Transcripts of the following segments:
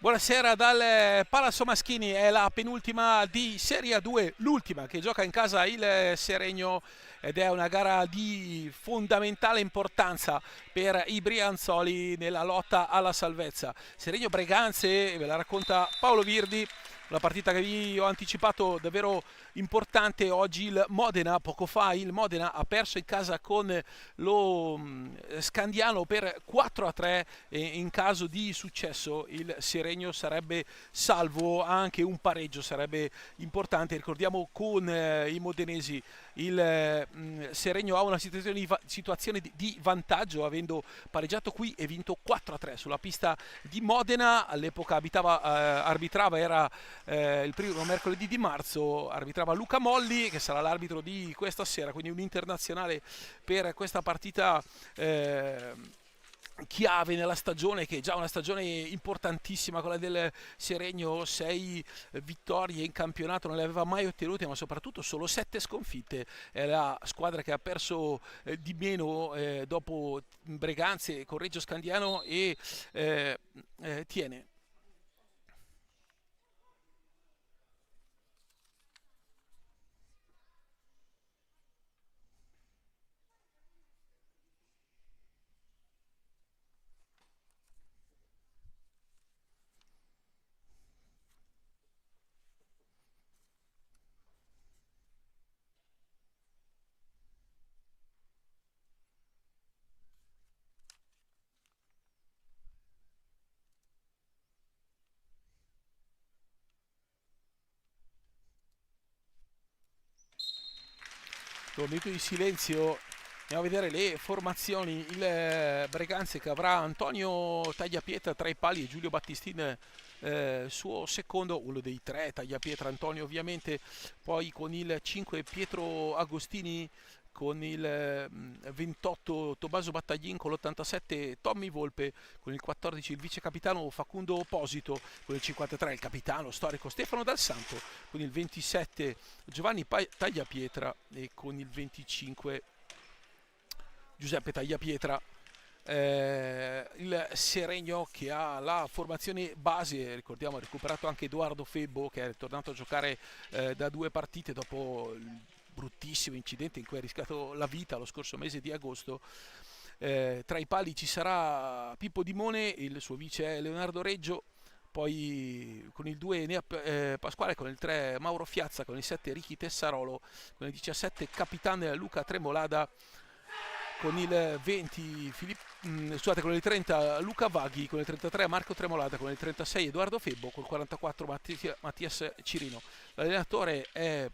Buonasera dal Palazzo Maschini, è la penultima di Serie A2, l'ultima che gioca in casa il Seregno ed è una gara di fondamentale importanza per i Brianzoli nella lotta alla salvezza. Seregno Breganze, ve la racconta Paolo Virdi, una partita che vi ho anticipato davvero importante oggi. Il Modena, poco fa il Modena ha perso in casa con lo Scandiano per 4-3 e in caso di successo il Seregno sarebbe salvo, anche un pareggio sarebbe importante. Ricordiamo con i modenesi il Seregno ha una situazione di vantaggio avendo pareggiato qui e vinto 4-3 sulla pista di Modena. All'epoca arbitrava, era il primo mercoledì di marzo, arbitrava Luca Molli che sarà l'arbitro di questa sera, quindi un internazionale per questa partita chiave nella stagione, che è già una stagione importantissima quella del Seregno. 6 vittorie in campionato non le aveva mai ottenute, ma soprattutto solo 7 sconfitte. È la squadra che ha perso di meno dopo Breganze, Correggio Scandiano e Tiene. Un minuto di silenzio. Andiamo a vedere le formazioni. Il Breganze che avrà Antonio Tagliapietra tra i pali e Giulio Battistin suo secondo, uno dei tre. Tagliapietra Antonio ovviamente, poi con il 5 Pietro Agostini, con il 28 Tommaso Battaglin, con l'87 Tommy Volpe, con il 14 il vice capitano Facundo Opposito, con il 53 il capitano storico Stefano Dal Santo, con il 27 Giovanni Tagliapietra e con il 25 Giuseppe Tagliapietra. Il Seregno che ha la formazione base, ricordiamo ha recuperato anche Edoardo Febbo che è tornato a giocare da 2 partite dopo il bruttissimo incidente in cui ha rischiato la vita lo scorso mese di agosto. Tra i pali ci sarà Pippo Dimone, il suo vice è Leonardo Reggio, poi con il 2 Enea Pasquale, con il 3 Mauro Fiazza, con il 7 Ricky Tessarolo, con il 17 Capitan Luca Tremolada, con il 20 scusate, con il 30 Luca Vaghi, con il 33 Marco Tremolada, con il 36 Edoardo Febbo, con il 44 Mattias Cirino. L'allenatore è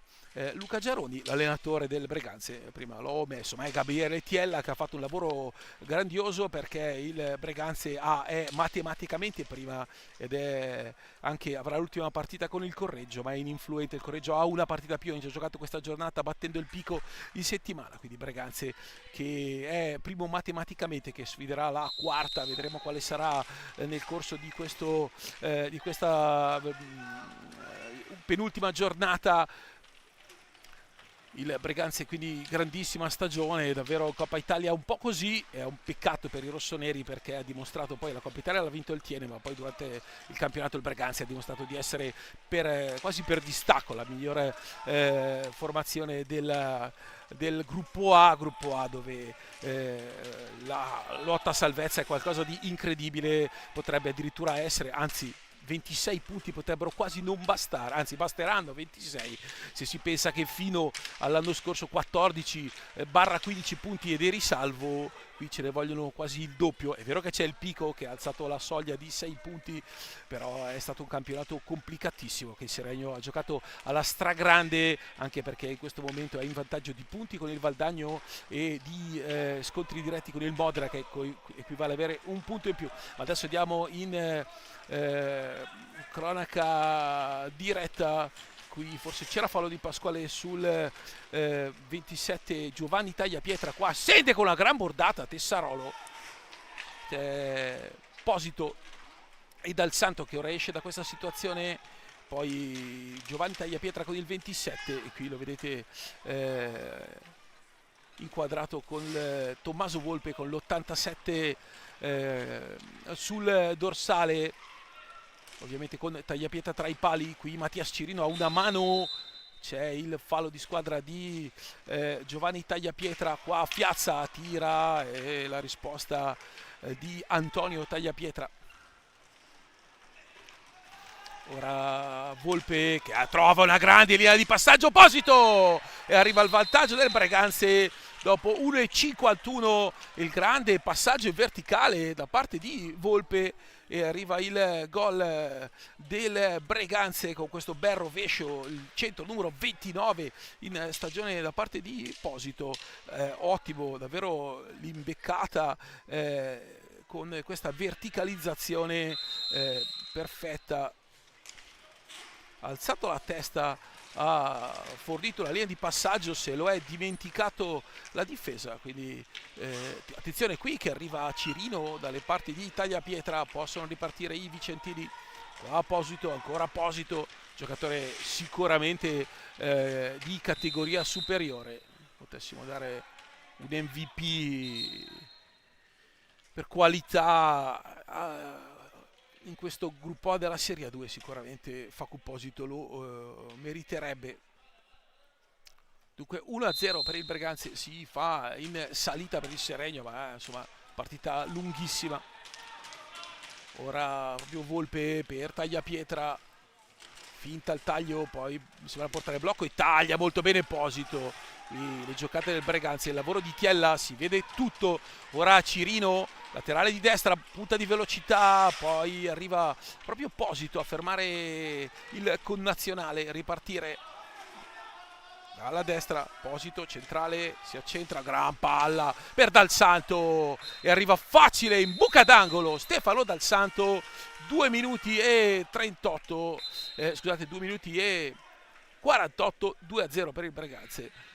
Luca Giaroni, l'allenatore del Breganze, prima l'ho messo, ma è Gabriele Tiella che ha fatto un lavoro grandioso perché il Breganze è matematicamente prima ed è anche, avrà l'ultima partita con il Correggio, ma è ininfluente. Il Correggio ha una partita più, ha giocato questa giornata battendo il Pico in settimana, quindi Breganze che è primo matematicamente, che sfiderà la quarta, vedremo quale sarà nel corso di questa penultima giornata. Il Breganze quindi grandissima stagione, davvero Coppa Italia un po' così, è un peccato per i rossoneri perché ha dimostrato, poi la Coppa Italia l'ha vinto il Tiene, ma poi durante il campionato il Breganze ha dimostrato di essere quasi per distacco la migliore formazione del gruppo A, dove la lotta a salvezza è qualcosa di incredibile, potrebbe addirittura essere, anzi 26 punti potrebbero quasi non bastare, anzi basteranno 26 se si pensa che fino all'anno scorso 14/15 punti ed eri salvo, qui ce ne vogliono quasi il doppio. È vero che c'è il Pico che ha alzato la soglia di 6 punti, però è stato un campionato complicatissimo che il Seregno ha giocato alla stragrande, anche perché in questo momento è in vantaggio di punti con il Valdagno e di scontri diretti con il Modena, che equivale ad avere un punto in più. Ma adesso andiamo in cronaca diretta. Qui forse c'era fallo di Pasquale sul 27 Giovanni Tagliapietra, qua sente con una gran bordata Tessarolo, Posito e Dal Santo che ora esce da questa situazione, poi Giovanni Tagliapietra con il 27 e qui lo vedete inquadrato con Tommaso Volpe con l'87 sul dorsale. ovviamente con Tagliapietra tra i pali. Qui Mattias Cirino ha una mano, c'è il fallo di squadra di Giovanni Tagliapietra. Qua Fiazza tira e la risposta di Antonio Tagliapietra. Ora Volpe che trova una grande linea di passaggio, Posito, e arriva al vantaggio del Breganze dopo 1,51, il grande passaggio verticale da parte di Volpe, e arriva il gol del Breganze con questo bel rovescio, il centro numero 29 in stagione da parte di Posito. Ottimo, davvero l'imbeccata con questa verticalizzazione perfetta. Ha alzato la testa, ha fornito la linea di passaggio, se lo è dimenticato la difesa, quindi attenzione qui che arriva Cirino dalle parti di Tagliapietra, possono ripartire i vicentini. Qua Posito, ancora Posito, giocatore sicuramente di categoria superiore, potessimo dare un MVP per qualità in questo gruppo A della Serie 2, sicuramente Facu Posito lo meriterebbe. Dunque 1-0 per il Breganze, si fa in salita per il Seregno, ma insomma partita lunghissima. Ora proprio Volpe per Tagliapietra, finta il taglio, poi mi sembra portare blocco e taglia molto bene Posito. Le giocate del Breganze, il lavoro di Tiella, si vede tutto. Ora Cirino, laterale di destra, punta di velocità, poi arriva proprio Posito a fermare il connazionale, ripartire dalla destra. Posito centrale, si accentra, gran palla per Dal Santo e arriva facile in buca d'angolo Stefano Dal Santo. 2 minuti e 38, scusate, 2 minuti e 48, 2-0 per il Breganze.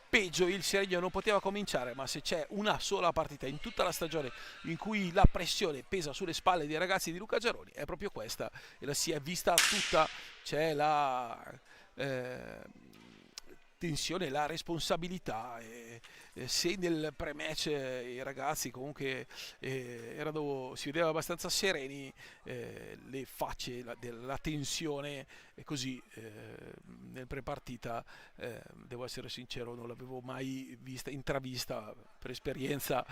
Peggio il Seregno non poteva cominciare, ma se c'è una sola partita in tutta la stagione in cui la pressione pesa sulle spalle dei ragazzi di Luca Giaroni è proprio questa, e la si è vista tutta. C'è la tensione, la responsabilità, se nel pre-match i ragazzi comunque si vedeva abbastanza sereni, le facce della tensione e così nel pre-partita, devo essere sincero, non l'avevo mai vista, intravista per esperienza.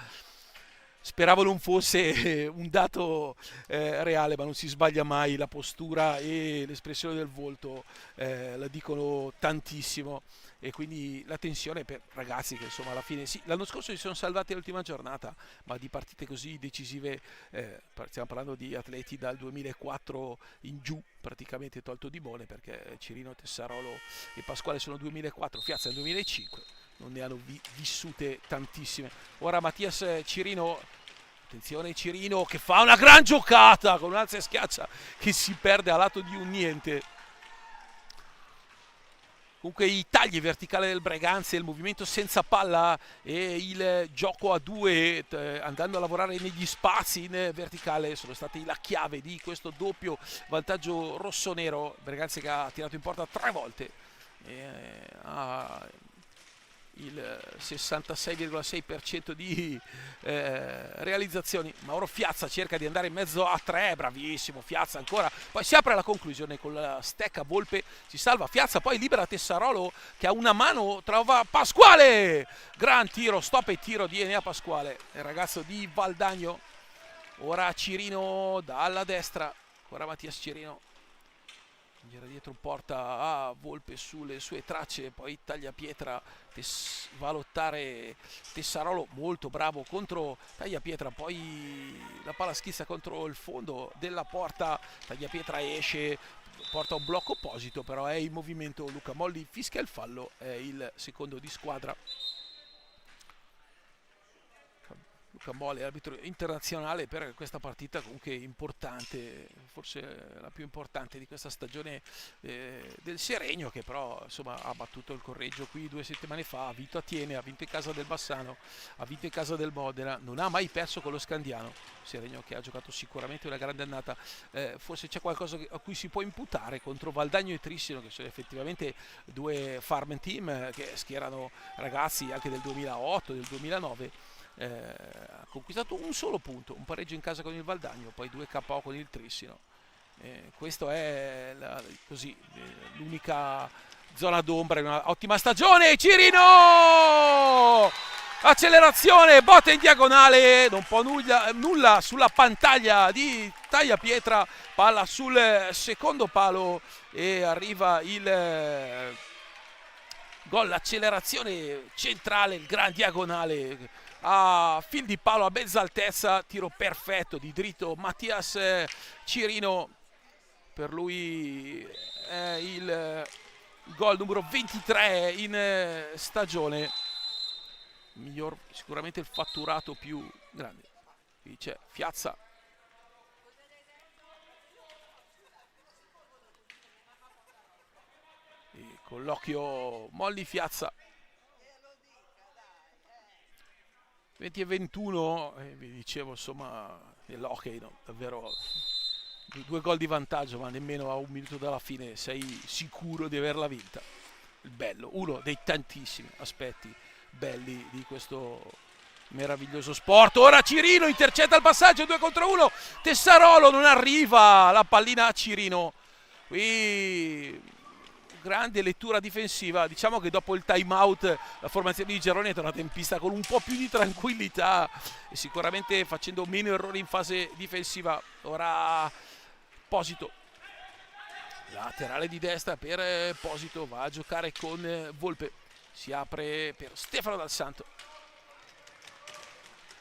Speravo non fosse un dato reale, ma non si sbaglia mai, la postura e l'espressione del volto la dicono tantissimo, e quindi la tensione per ragazzi che insomma alla fine sì, l'anno scorso si sono salvati all'ultima giornata, ma di partite così decisive, stiamo parlando di atleti dal 2004 in giù, praticamente tolto Di Bone, perché Cirino, Tessarolo e Pasquale sono 2004, Fiazza nel 2005, non ne hanno vissute tantissime. Ora Mattias Cirino, attenzione Cirino che fa una gran giocata con un'alza e schiaccia che si perde a lato di un niente. Comunque i tagli verticali del Breganze, il movimento senza palla e il gioco a due, andando a lavorare negli spazi in verticale, sono stati la chiave di questo doppio vantaggio rossonero. Breganze che ha tirato in porta 3 volte, ha il 66,6% di realizzazioni. Mauro Fiazza cerca di andare in mezzo a 3, bravissimo Fiazza ancora, poi si apre la conclusione con la stecca Volpe, si salva Fiazza, poi libera Tessarolo che ha una mano, trova Pasquale, gran tiro, stop e tiro di Enea Pasquale, il ragazzo di Valdagno. Ora Cirino dalla destra, ancora Mattias Cirino, gira dietro, porta a Volpe sulle sue tracce, poi Tagliapietra va a lottare Tessarolo, molto bravo contro Tagliapietra, poi la palla schizza contro il fondo della porta, Tagliapietra esce, porta un blocco Posito, però è in movimento Luca Molli, fischia il fallo, è il secondo di squadra. Luca Molli, arbitro internazionale per questa partita comunque importante, forse la più importante di questa stagione del Seregno, che però insomma ha battuto il Correggio qui 2 settimane fa, ha vinto a Tiene, ha vinto in casa del Bassano, ha vinto in casa del Modena, non ha mai perso con lo Scandiano. Seregno che ha giocato sicuramente una grande annata, forse c'è qualcosa a cui si può imputare contro Valdagno e Trissino, che sono effettivamente 2 farm team che schierano ragazzi anche del 2008, del 2009. Ha conquistato un solo punto, un pareggio in casa con il Valdagno, poi 2 KO con il Trissino. Questa è l'unica zona d'ombra in una ottima stagione. Cirino! Accelerazione, botta in diagonale, non può nulla sulla pantaglia di Tagliapietra, palla sul secondo palo e arriva il gol, l'accelerazione centrale, il gran diagonale a fil di palo a mezza altezza, tiro perfetto di dritto Mattias Cirino, per lui è il gol numero 23 in stagione, miglior, sicuramente il fatturato più grande. Qui c'è Fiazza, e con l'occhio Molli Fiazza. 20 e 21, vi dicevo, insomma, nell'hockey, no, davvero 2 gol di vantaggio, ma nemmeno a un minuto dalla fine sei sicuro di averla vinta. Il bello, uno dei tantissimi aspetti belli di questo meraviglioso sport. Ora Cirino intercetta il passaggio, 2 contro 1, Tessarolo, non arriva la pallina a Cirino. Qui grande lettura difensiva, diciamo che dopo il time out la formazione di Geroni è tornata in pista con un po' più di tranquillità e sicuramente facendo meno errori in fase difensiva. Ora Posito, laterale di destra per Posito, va a giocare con Volpe, si apre per Stefano Dal Santo,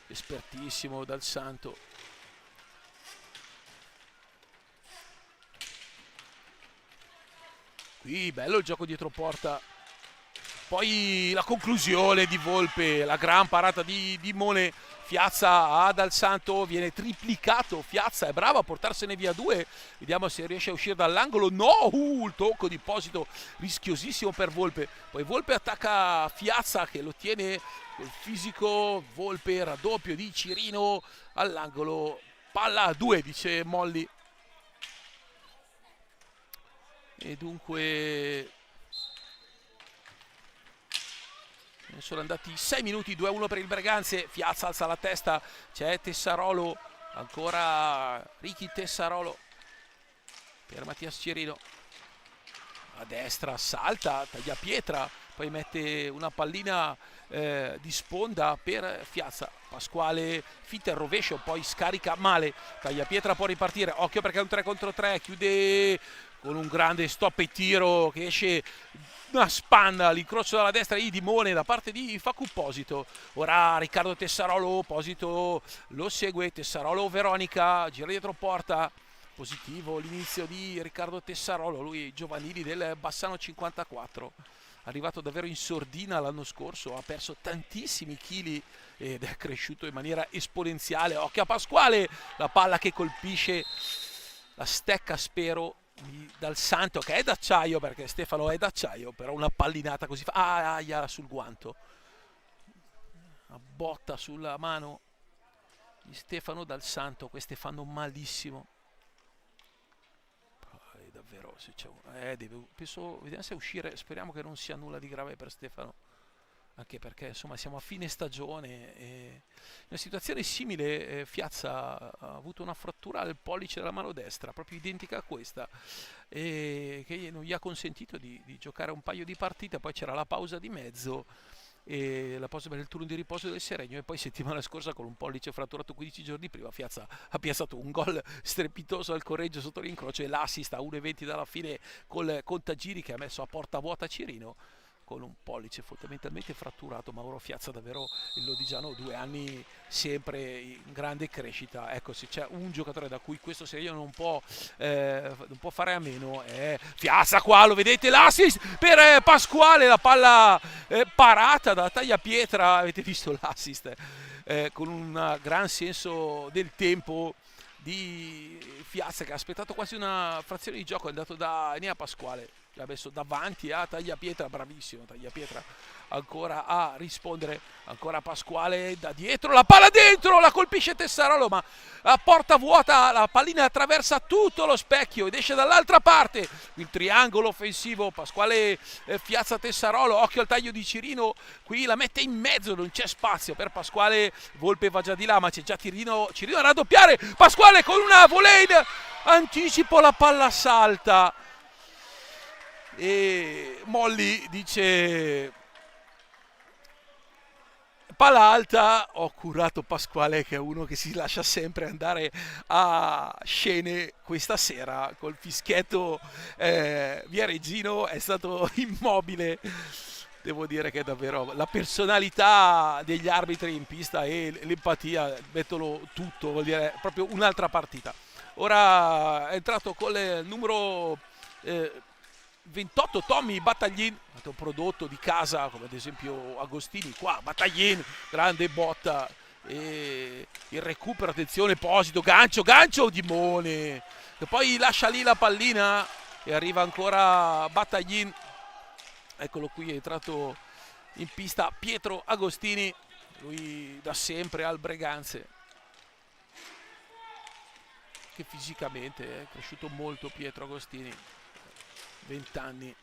espertissimo Dal Santo. Qui bello il gioco dietro porta, poi la conclusione di Volpe, la gran parata di Mone. Fiazza a Dal Santo, viene triplicato, Fiazza è bravo a portarsene via 2, vediamo se riesce a uscire dall'angolo. No, il tocco di Posito rischiosissimo per Volpe, poi Volpe attacca Fiazza che lo tiene col fisico. Volpe, raddoppio di Cirino all'angolo, palla a 2, dice Molli. E dunque sono andati 6 minuti, 2-1 per il Breganze. Fiazza alza la testa, c'è Tessarolo, ancora Ricky Tessarolo per Mattias Cirino, a destra salta, Tagliapietra, poi mette una pallina di sponda per Fiazza. Pasquale fitta il rovescio, poi scarica male, Tagliapietra può ripartire, occhio perché è un 3 contro 3, chiude con un grande stop e tiro che esce una spanna, l'incrocio dalla destra di Mone da parte di Facu Posito. Ora Riccardo Tessarolo, Posito lo segue, Tessarolo Veronica, gira dietro porta, positivo l'inizio di Riccardo Tessarolo, lui giovanili del Bassano 54, arrivato davvero in sordina l'anno scorso, ha perso tantissimi chili ed è cresciuto in maniera esponenziale. Occhio a Pasquale, la palla che colpisce la stecca, spero, Dal Santo, che è d'acciaio, perché Stefano è d'acciaio, però una pallinata così sul guanto, una botta sulla mano di Stefano Dal Santo, queste fanno malissimo. Davvero, se c'è penso, vediamo se uscire, speriamo che non sia nulla di grave per Stefano, anche perché insomma siamo a fine stagione e in una situazione simile Fiazza ha avuto una frattura al pollice della mano destra proprio identica a questa, e che non gli ha consentito di giocare un paio di partite. Poi c'era la pausa di mezzo e la pausa per il turno di riposo del Seregno, e poi settimana scorsa con un pollice fratturato 15 giorni prima Fiazza ha piazzato un gol strepitoso al Correggio sotto l'incrocio e l'assist a 1,20 dalla fine col contagiri che ha messo a porta vuota Cirino con un pollice fondamentalmente fratturato. Mauro Fiazza davvero il lodigiano, 2 anni sempre in grande crescita. Ecco, se c'è un giocatore da cui questo Seregno non può fare a meno è Fiazza. Qua lo vedete, l'assist per Pasquale, la palla parata da Tagliapietra, avete visto l'assist con un gran senso del tempo di Fiazza, che ha aspettato quasi una frazione di gioco, è andato da Enea Pasquale, l'ha messo davanti a Tagliapietra, bravissimo Tagliapietra ancora a rispondere, ancora Pasquale da dietro, la palla dentro, la colpisce Tessarolo, ma a porta vuota la pallina attraversa tutto lo specchio ed esce dall'altra parte. Il triangolo offensivo, Pasquale Fiazza Tessarolo, occhio al taglio di Cirino, qui la mette in mezzo, non c'è spazio per Pasquale, Volpe va già di là ma c'è già Cirino a raddoppiare, Pasquale con una volée anticipo, la palla salta e Molli dice palla alta. Ho curato Pasquale, che è uno che si lascia sempre andare a scene. Questa sera col fischietto via Regino è stato immobile. Devo dire che davvero la personalità degli arbitri in pista e l'empatia mettono tutto, vuol dire proprio un'altra partita. Ora è entrato con il numero eh, 28 Tommy Battaglin, un prodotto di casa come ad esempio Agostini. Qua Battaglin, grande botta e il recupero, attenzione, Posito, gancio Dimone che poi lascia lì la pallina e arriva ancora Battaglin. Eccolo qui, è entrato in pista Pietro Agostini, lui da sempre al Breganze, che fisicamente è cresciuto molto. Pietro Agostini, 20 anni,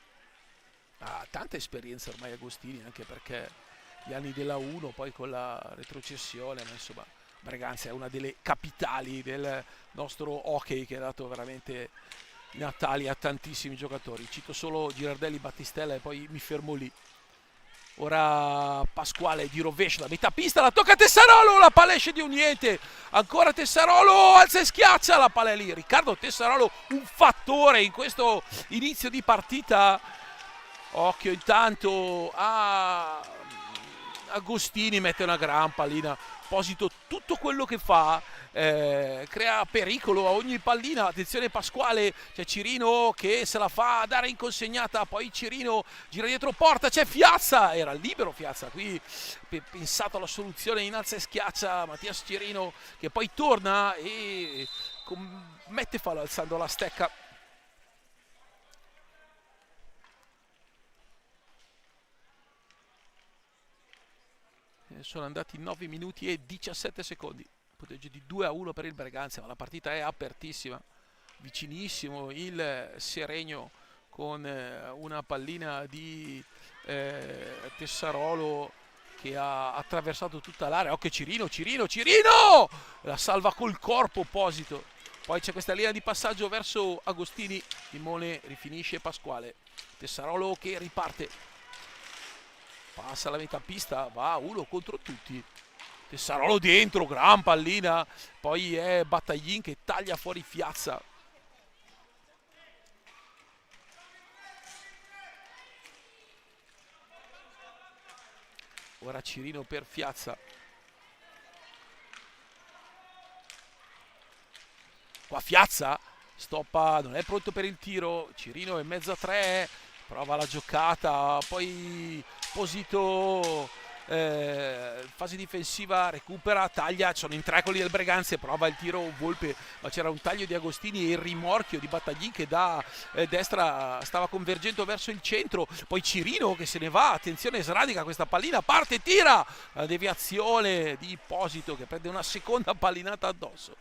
ha tanta esperienza ormai Agostini, anche perché gli anni della 1 poi con la retrocessione, ma insomma Breganze è una delle capitali del nostro hockey, che ha dato veramente natali a tantissimi giocatori. Cito solo Girardelli, Battistella e poi mi fermo lì. Ora Pasquale di rovescio da metà pista, la tocca Tessarolo, la palla esce di un niente, ancora Tessarolo, alza e schiaccia, la palla è lì. Riccardo Tessarolo, un fattore in questo inizio di partita. Occhio intanto a Agostini, mette una gran pallina. Posito, tutto quello che fa crea pericolo a ogni pallina. Attenzione Pasquale, c'è Cirino che se la fa dare in consegnata, poi Cirino gira dietro porta, c'è Fiazza, era libero Fiazza, qui pensato alla soluzione in alza e schiaccia Mattias Cirino, che poi torna e mette fallo alzando la stecca. Sono andati 9 minuti e 17 secondi, punteggio di 2-1 per il Breganze, ma la partita è apertissima, vicinissimo il Seregno con una pallina di Tessarolo che ha attraversato tutta l'area. Occhio Cirino, la salva col corpo Posito, poi c'è questa linea di passaggio verso Agostini, Simone rifinisce Pasquale, Tessarolo che riparte, passa la metà pista, va uno contro tutti, Tessarolo dentro, gran pallina, poi è Battaglin che taglia fuori Fiazza. Ora Cirino per Fiazza, qua Fiazza stoppa, non è pronto per il tiro, Cirino è in mezzo a tre, prova la giocata, poi Posito fase difensiva, recupera, taglia, sono in tre quelli del Breganze, prova il tiro Volpe, ma c'era un taglio di Agostini e il rimorchio di Battaglin che da destra stava convergendo verso il centro, poi Cirino che se ne va, attenzione, sradica questa pallina, parte, tira, la deviazione di Posito che prende una seconda pallinata addosso.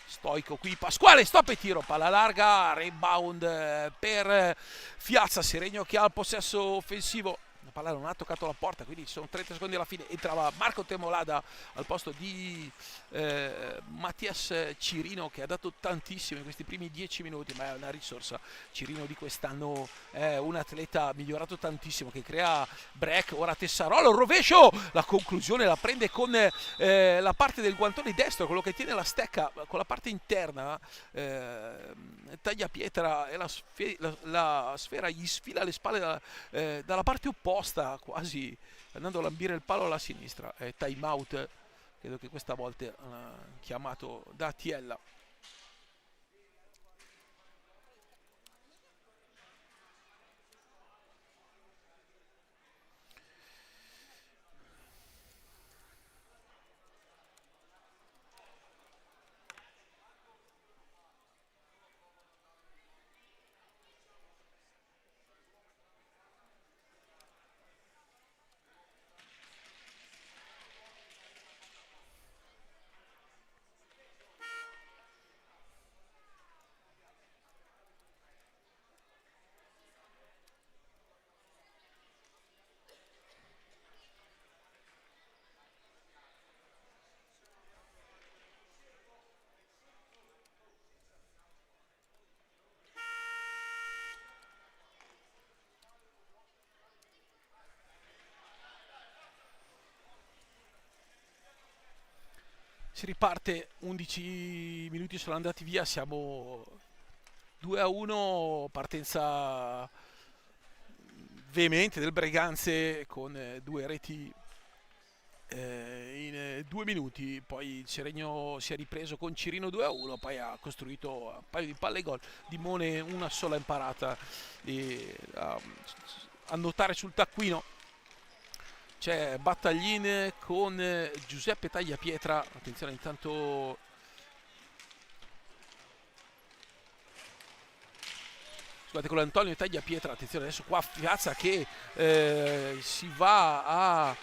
Stoico qui, Pasquale, stop e tiro, palla larga, rebound per Fiazza, Seregno che ha il possesso offensivo. La palla non ha toccato la porta, quindi sono 30 secondi alla fine. Entrava Marco Temolada al posto di Mattias Cirino, che ha dato tantissimo in questi primi 10 minuti, ma è una risorsa. Cirino di quest'anno è un atleta migliorato tantissimo, che crea break. Ora Tessarolo, rovescio, la conclusione la prende con la parte del guantone destro, quello che tiene la stecca con la parte interna, taglia pietra e la sfera gli sfila alle spalle dalla parte opposta, quasi andando a lambire il palo alla sinistra. Time out, credo che questa volta chiamato da Tiella. Si riparte, 11 minuti sono andati via, siamo 2-1, partenza veemente del Breganze con due reti in 2 minuti. Poi il Seregno si è ripreso con Cirino 2-1, poi ha costruito un paio di palle gol. Dimone una sola imparata a annotare sul taccuino. C'è Battaglin con Giuseppe Tagliapietra. Attenzione, intanto scusate, con l'Antonio Tagliapietra. Attenzione adesso qua Piazza che si va a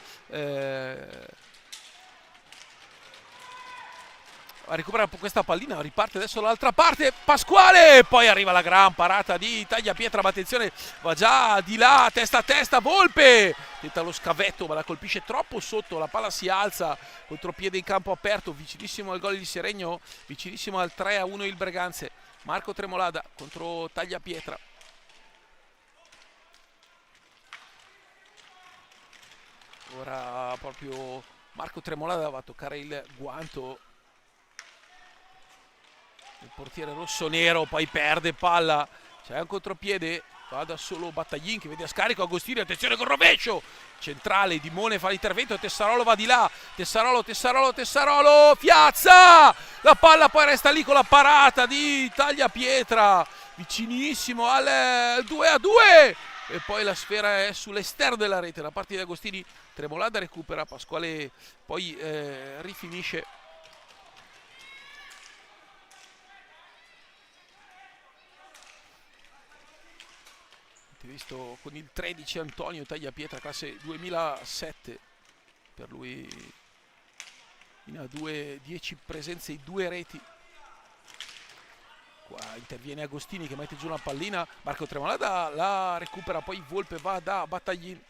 recuperare questa pallina, riparte adesso dall'altra parte Pasquale, poi arriva la gran parata di Tagliapietra, ma attenzione, va già di là, testa a testa Volpe, tenta lo scavetto ma la colpisce troppo sotto, la palla si alza, contropiede in campo aperto, vicinissimo al gol di Seregno, vicinissimo al 3-1 il Breganze. Marco Tremolada contro Tagliapietra. Ora proprio Marco Tremolada va a toccare il guanto. Il portiere rossonero poi perde palla, c'è un contropiede, va da solo Battaglin che vede a scarico Agostini, attenzione col rovescio centrale, Dimone fa l'intervento, Tessarolo va di là, Tessarolo, Piazza, la palla poi resta lì con la parata di Tagliapietra vicinissimo al 2-2 e poi la sfera è sull'esterno della rete da parte di Agostini. Tremolada recupera, Pasquale poi rifinisce. Visto con il 13 Antonio Tagliapietra, classe 2007, per lui in A2 10 presenze e 2 reti. Qua interviene Agostini che mette giù una pallina, Marco Tremolada la recupera, poi Volpe va da Battaglin.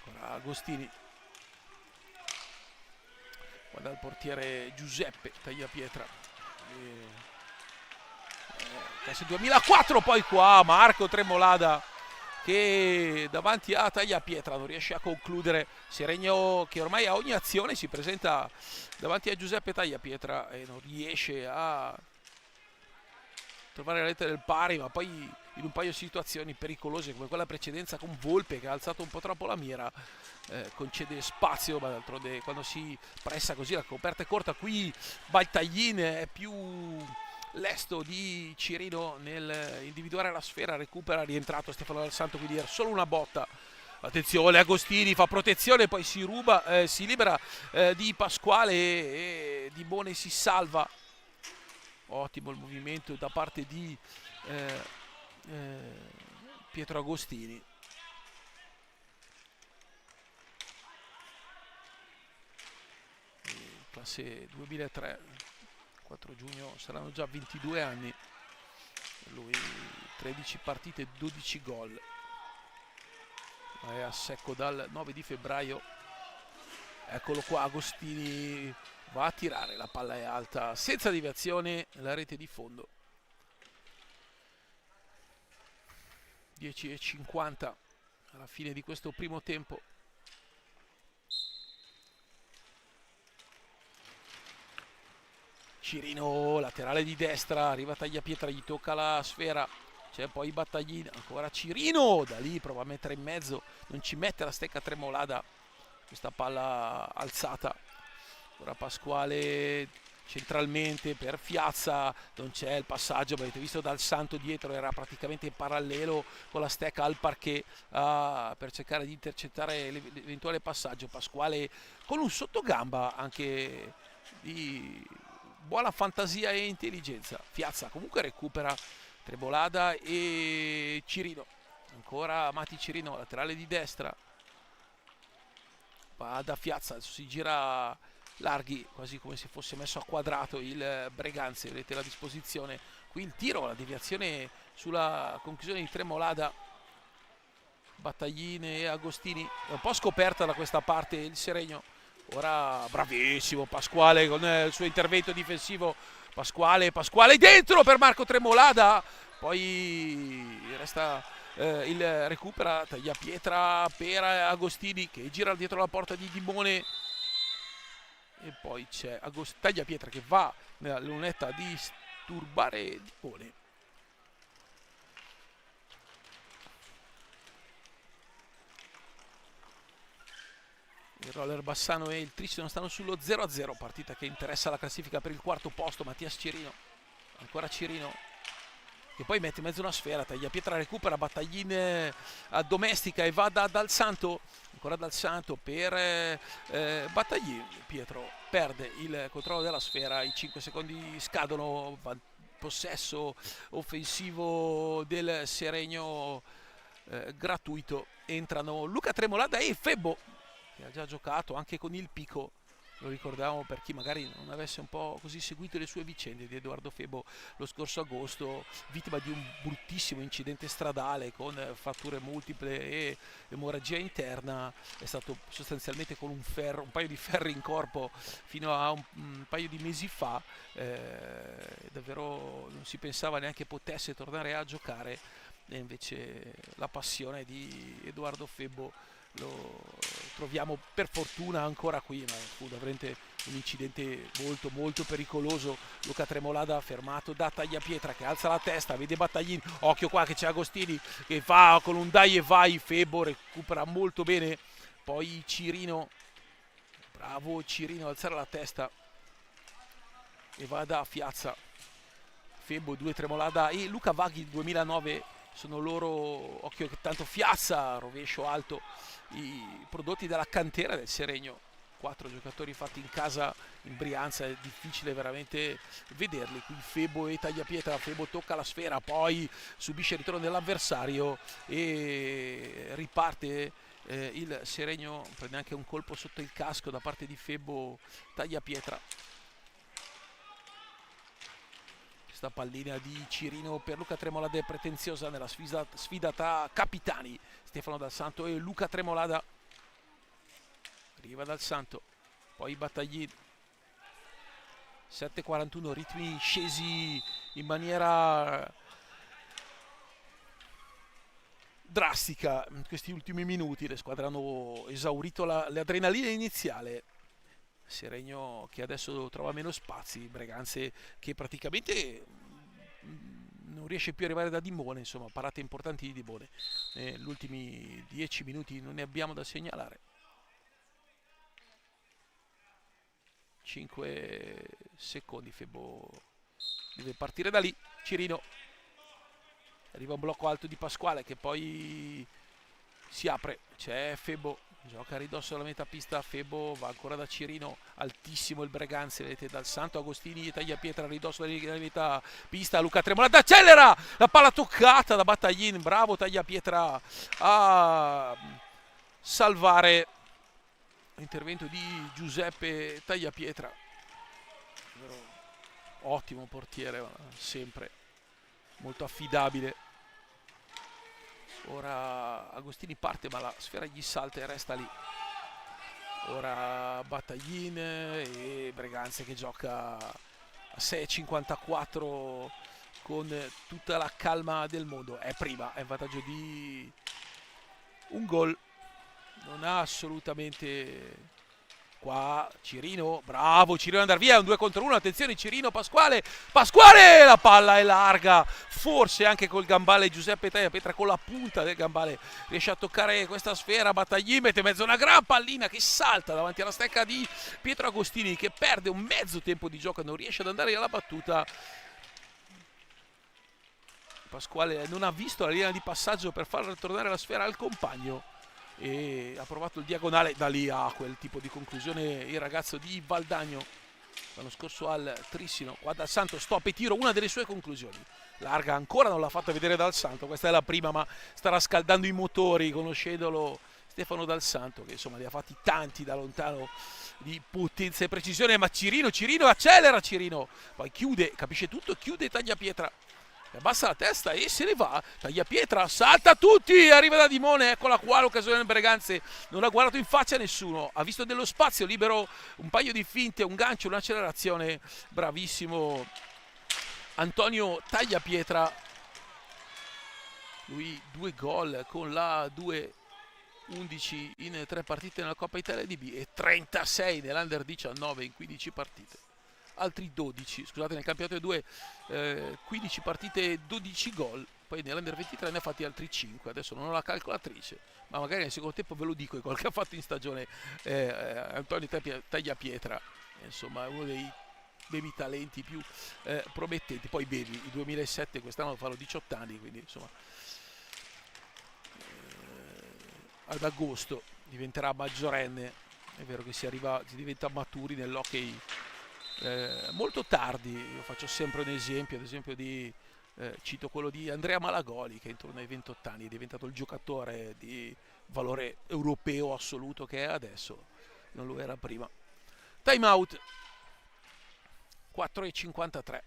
Ancora Agostini, guarda il portiere Giuseppe Tagliapietra. Classe 2004, poi qua Marco Tremolada che davanti a Tagliapietra non riesce a concludere. Seregno che ormai a ogni azione si presenta davanti a Giuseppe Tagliapietra e non riesce a trovare la rete del pari, ma poi in un paio di situazioni pericolose come quella precedenza con Volpe che ha alzato un po' troppo la mira, concede spazio, ma d'altronde quando si pressa così la coperta è corta. Qui Battaglin è più lesto di Cirino nel individuare la sfera, recupera, rientrato Stefano Dal Santo, quindi era solo una botta. Attenzione, Agostini fa protezione, poi si libera di Pasquale e Dimone si salva. Ottimo il movimento da parte di Pietro Agostini. Classe 2003. 4 giugno saranno già 22 anni, lui 13 partite, 12 gol, è a secco dal 9 di febbraio. Eccolo qua, Agostini va a tirare, la palla è alta, senza deviazione, la rete di fondo. 10:50 alla fine di questo primo tempo. Cirino, laterale di destra, arriva Tagliapietra, gli tocca la sfera, c'è poi Battaglin, ancora Cirino, da lì prova a mettere in mezzo, non ci mette la stecca Tremolada, questa palla alzata. Ora Pasquale centralmente per Piazza, non c'è il passaggio, avete visto Dal Santo dietro, era praticamente in parallelo con la stecca al parquet per cercare di intercettare l'eventuale passaggio. Pasquale con un sottogamba anche di buona fantasia e intelligenza. Piazza comunque recupera Tremolada e Cirino, ancora Mati Cirino, laterale di destra, va da Piazza, adesso si gira larghi quasi come se fosse messo a quadrato il Breganze. Vedete la disposizione qui, il tiro, la deviazione sulla conclusione di Tremolada. Battaglin e Agostini, è un po' scoperta da questa parte il Seregno. Ora bravissimo Pasquale con il suo intervento difensivo. Pasquale dentro per Marco Tremolada, poi resta il recupera Tagliapietra per Agostini che gira dietro la porta di Dimone e poi c'è Tagliapietra che va nella lunetta a disturbare Dimone. Il Roller Bassano e il Tricino stanno sullo 0-0, partita che interessa la classifica per il quarto posto. Mattias Cirino, ancora Cirino che poi mette in mezzo una sfera, Tagliapietra recupera, Battaglin addomestica e va Dal Santo, ancora Dal Santo per Battaglin. Pietro perde il controllo della sfera, i 5 secondi scadono, possesso offensivo del Seregno gratuito. Entrano Luca Tremolada e Febbo, che ha già giocato anche con il Pico, lo ricordiamo per chi magari non avesse un po' così seguito le sue vicende di Edoardo Febbo lo scorso agosto, vittima di un bruttissimo incidente stradale con fratture multiple e emorragia interna. È stato sostanzialmente con un paio di ferri in corpo fino a un paio di mesi fa, davvero non si pensava neanche potesse tornare a giocare, e invece la passione di Edoardo Febbo lo troviamo per fortuna ancora qui, ma fu veramente un incidente molto molto pericoloso. Luca Tremolada fermato da Tagliapietra che alza la testa, vede Battaglin, occhio qua che c'è Agostini che fa con un dai e vai, Febbo recupera molto bene, poi Cirino, bravo Cirino ad alzare la testa e va da Fiazza. Febbo, 2 Tremolada e Luca Vaghi 2009 sono loro, occhio che tanto Fiazza, rovescio alto, i prodotti della cantera del Seregno. 4 giocatori fatti in casa in Brianza, è difficile veramente vederli. Qui Febbo e Tagliapietra, Febbo tocca la sfera, poi subisce il ritorno dell'avversario e riparte il Seregno, prende anche un colpo sotto il casco da parte di Febbo Tagliapietra. Questa pallina di Cirino per Luca Tremolada è pretenziosa nella sfida tra capitani Stefano Dal Santo e Luca Tremolada. Arriva Dal Santo, poi Battaglin, 7:41, ritmi scesi in maniera drastica in questi ultimi minuti. Le squadre hanno esaurito l'adrenalina iniziale. Seregno che adesso trova meno spazi, Breganze che praticamente non riesce più ad arrivare da Dimone, insomma parate importanti di Dimone. Negli ultimi 10 minuti non ne abbiamo da segnalare. 5 secondi, Febbo deve partire da lì, Cirino, arriva un blocco alto di Pasquale che poi si apre, c'è Febbo, gioca a ridosso della metà pista, Febbo va ancora da Cirino, altissimo il Breganze, vedete Dal Santo, Agostini e Tagliapietra a ridosso della metà pista, Luca Tremolada accelera, la palla toccata da Battaglin, bravo Tagliapietra a salvare l'intervento di Giuseppe Tagliapietra, ottimo portiere, sempre molto affidabile. Ora Agostini parte ma la sfera gli salta e resta lì. Ora Battaglin e Breganze che gioca a 6:54 con tutta la calma del mondo. È prima, è in vantaggio di un gol. Non ha assolutamente... Qua Cirino, bravo Cirino ad andare via, è un 2 contro 1, attenzione Cirino, Pasquale, la palla è larga, forse anche col gambale Giuseppe Tagliapietra con la punta del gambale riesce a toccare questa sfera, Battaglin mette in mezzo una gran pallina che salta davanti alla stecca di Pietro Agostini che perde un mezzo tempo di gioco, non riesce ad andare alla battuta. Pasquale non ha visto la linea di passaggio per far tornare la sfera al compagno e ha provato il diagonale, da lì a quel tipo di conclusione il ragazzo di Valdagno l'anno scorso al Trissino. Qua Dal Santo, stop e tiro, una delle sue conclusioni larga, ancora non l'ha fatta vedere Dal Santo, questa è la prima ma starà scaldando i motori conoscendolo Stefano Dal Santo che insomma li ha fatti tanti da lontano di potenza e precisione, ma Cirino accelera, Cirino poi chiude, capisce tutto, chiude Tagliapietra, abbassa la testa e se ne va. Tagliapietra salta tutti, arriva da Dimone, eccola qua l'occasione del Breganze, non ha guardato in faccia a nessuno, ha visto dello spazio libero, un paio di finte, un gancio, un'accelerazione, bravissimo Antonio Tagliapietra. lui 2 gol con la 2-11 in 3 partite nella Coppa Italia DB e 36 nell'Under 19 in 15 partite. Altri 12, scusate, nel campionato 2 15 partite e 12 gol, poi nell'Under 23 ne ha fatti altri 5, adesso non ho la calcolatrice, ma magari nel secondo tempo ve lo dico, quel che ha fatto in stagione Antonio Tagliapietra, insomma è uno dei baby talenti più promettenti, poi baby, il 2007 quest'anno fanno 18 anni, quindi insomma ad agosto diventerà maggiorenne, è vero che si diventa maturi nell'hockey molto tardi. Io faccio sempre un esempio, ad esempio cito quello di Andrea Malagoli, che intorno ai 28 anni è diventato il giocatore di valore europeo assoluto che è adesso, non lo era prima. Time out, 4:53.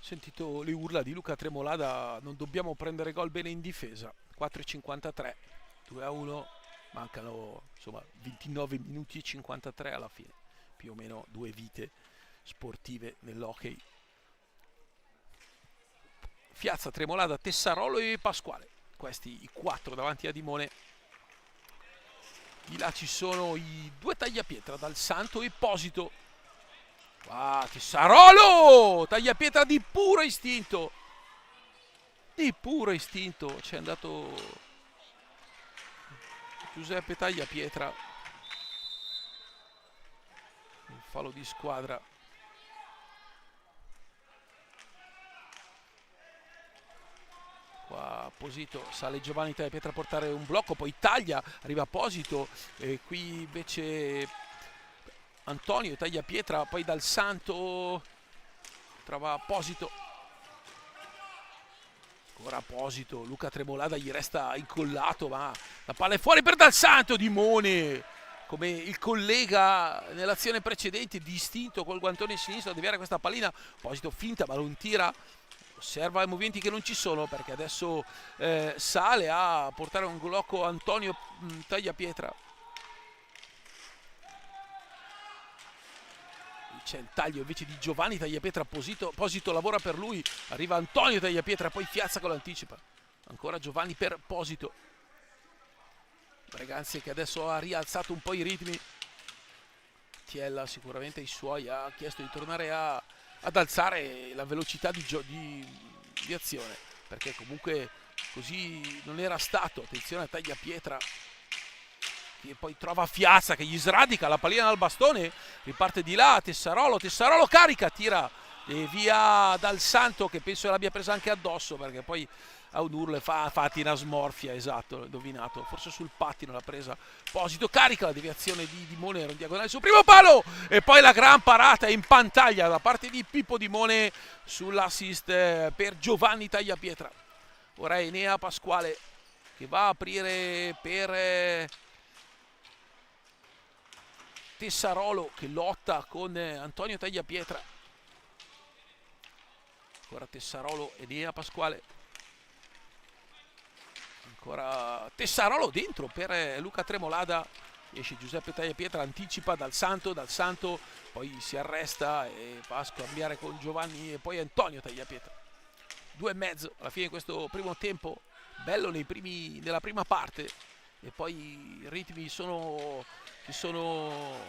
Sentito le urla di Luca Tremolada, non dobbiamo prendere gol bene in difesa. 4:53, 2-1, mancano insomma 29 minuti e 53 alla fine, più o meno 2 vite sportive nell'hockey. Fiazza, Tremolada, Tessarolo e Pasquale, questi i 4 davanti a Dimone. Di là ci sono i 2 Tagliapietra, Dal Santo e Posito. Ah, Tessarolo! Tagliapietra di puro istinto. Di puro istinto. C'è andato Giuseppe Tagliapietra. Il fallo di squadra. Qua Posito, sale Giovanni Tagliapietra a portare un blocco, poi taglia, arriva Posito. E qui invece Antonio Tagliapietra, poi Dal Santo trova Posito, ancora Posito, Luca Tremolada gli resta incollato, ma la palla è fuori per Dal Santo. Dimone, come il collega nell'azione precedente, distinto col guantone sinistro a deviare questa pallina. Posito finta ma non tira, osserva i movimenti che non ci sono, perché adesso sale a portare un blocco Antonio Tagliapietra. C'è il taglio invece di Giovanni Tagliapietra, Posito lavora per lui, arriva Antonio Tagliapietra, poi Fiazza con l'anticipa, ancora Giovanni per Posito. Breganze che adesso ha rialzato un po' i ritmi, Tiella sicuramente ai suoi ha chiesto di tornare ad alzare la velocità di azione, perché comunque così non era stato. Attenzione a Tagliapietra, che poi trova Fiazza che gli sradica la pallina dal bastone, riparte di là, Tessarolo carica, tira e via Dal Santo, che penso l'abbia presa anche addosso, perché poi a un urlo fatti una smorfia, esatto, indovinato, forse sul pattino l'ha presa. Posito carica la deviazione di Dimone, era in diagonale sul primo palo e poi la gran parata in pantaglia da parte di Pippo Dimone sull'assist per Giovanni Tagliapietra. Ora Enea Pasquale che va a aprire per Tessarolo, che lotta con Antonio Tagliapietra. Ancora Tessarolo, Enea Pasquale, ancora Tessarolo dentro per Luca Tremolada, esce Giuseppe Tagliapietra, anticipa Dal Santo, poi si arresta e va a scambiare con Giovanni e poi Antonio Tagliapietra. 2,5 alla fine di questo primo tempo, bello nella prima parte, e poi i ritmi si sono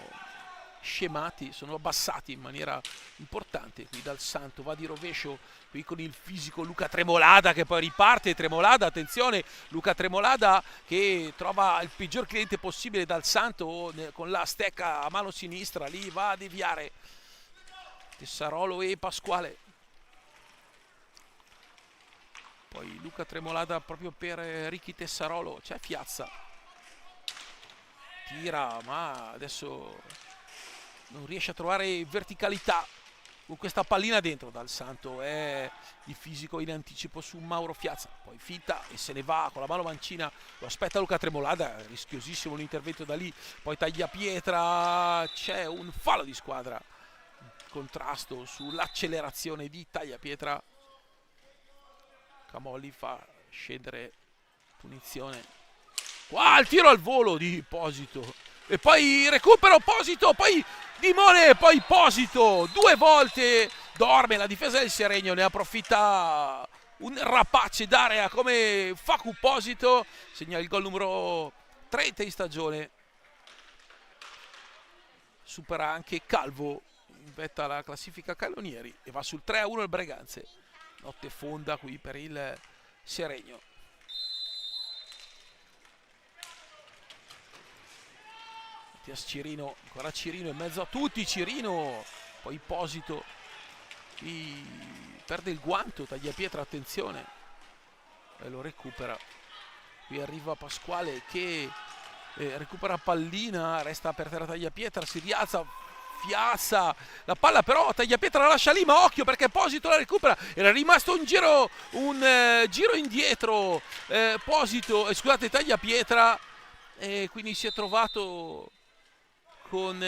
scemati, sono abbassati in maniera importante. Qui Dal Santo va di rovescio, qui con il fisico Luca Tremolada che poi riparte. Tremolada, attenzione, Luca Tremolada che trova il peggior cliente possibile Dal Santo con la stecca a mano sinistra, lì va a deviare Tessarolo e Pasquale. Poi Luca Tremolada proprio per Ricky Tessarolo, c'è Fiazza, tira ma adesso non riesce a trovare verticalità con questa pallina dentro. Dal Santo è il fisico in anticipo su Mauro Fiazza, poi finta e se ne va con la mano mancina, lo aspetta Luca Tremolada, rischiosissimo l'intervento da lì, poi Tagliapietra, c'è un fallo di squadra, contrasto sull'accelerazione di Tagliapietra. Camolli fa scendere punizione. Qua il tiro al volo di Posito. E poi recupero Posito, poi Dimone, poi Posito. Due volte dorme la difesa del Seregno, ne approfitta un rapace d'area come Facu Posito. Segna il gol numero 30 in stagione. Supera anche Calvo in vetta alla classifica cannonieri e va sul 3-1 il Breganze. Notte fonda qui per il Seregno. Mattias Cirino, ancora Cirino in mezzo a tutti, Cirino, poi Posito, qui perde il guanto, Tagliapietra, attenzione, e lo recupera. Qui arriva Pasquale che recupera pallina, resta per terra Tagliapietra, si rialza, Fiazza, la palla però Tagliapietra la lascia lì, ma occhio perché Posito la recupera, era rimasto un giro indietro, Posito, scusate, Tagliapietra, e quindi si è trovato con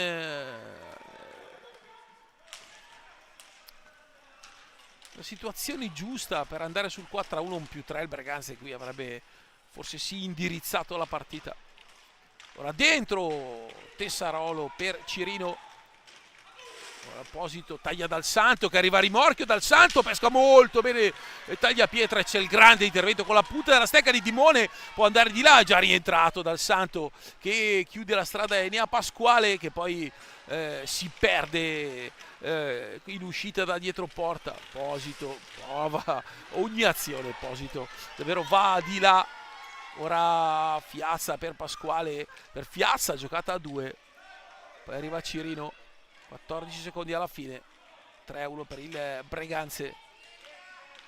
la situazione giusta per andare sul 4-1, un più 3 il Breganze qui avrebbe forse sì indirizzato la partita. Ora dentro Tessarolo per Cirino, ora Posito taglia Dal Santo che arriva a rimorchio, Dal Santo pesca molto bene, Tagliapietra, c'è il grande intervento con la punta della stecca di Dimone, può andare di là, già rientrato Dal Santo che chiude la strada e ne ha Pasquale che poi si perde in uscita da dietro porta. Posito prova ogni azione, Posito davvero va di là. Ora Fiazza per Pasquale, per Fiazza giocata a 2, poi arriva Cirino, 14 secondi alla fine, 3-1 per il Breganze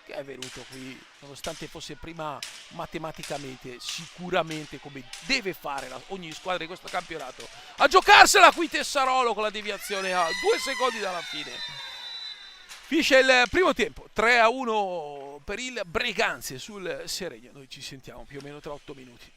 che è venuto qui nonostante fosse prima matematicamente, sicuramente come deve fare ogni squadra di questo campionato, a giocarsela qui Tessarolo con la deviazione a 2 secondi dalla fine. Finisce il primo tempo, 3-1 per il Breganze sul Seregno. Noi ci sentiamo più o meno tra 8 minuti.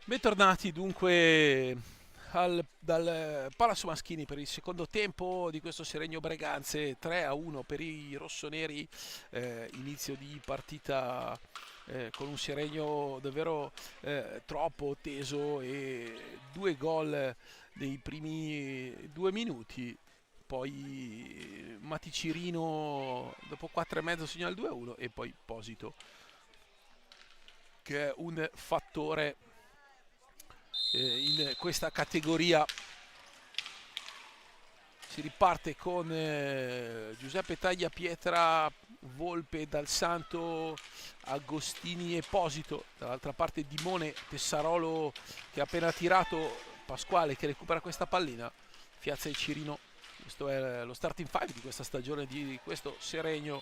Bentornati dunque dal Palazzo Maschini per il secondo tempo di questo Seregno Breganze. 3-1 per i rossoneri, inizio di partita con un Seregno davvero troppo teso e due gol dei primi 2 minuti. Poi Mati Cirino dopo 4 e mezzo segna il 2-1 e poi Posito, che è un fattore in questa categoria. Si riparte con Giuseppe Tagliapietra, Volpe, Dal Santo, Agostini e Posito. Dall'altra parte Dimone, Tessarolo che ha appena tirato, Pasquale che recupera questa pallina, Fiazza e Cirino. Questo è lo starting five di questa stagione di questo Seregno.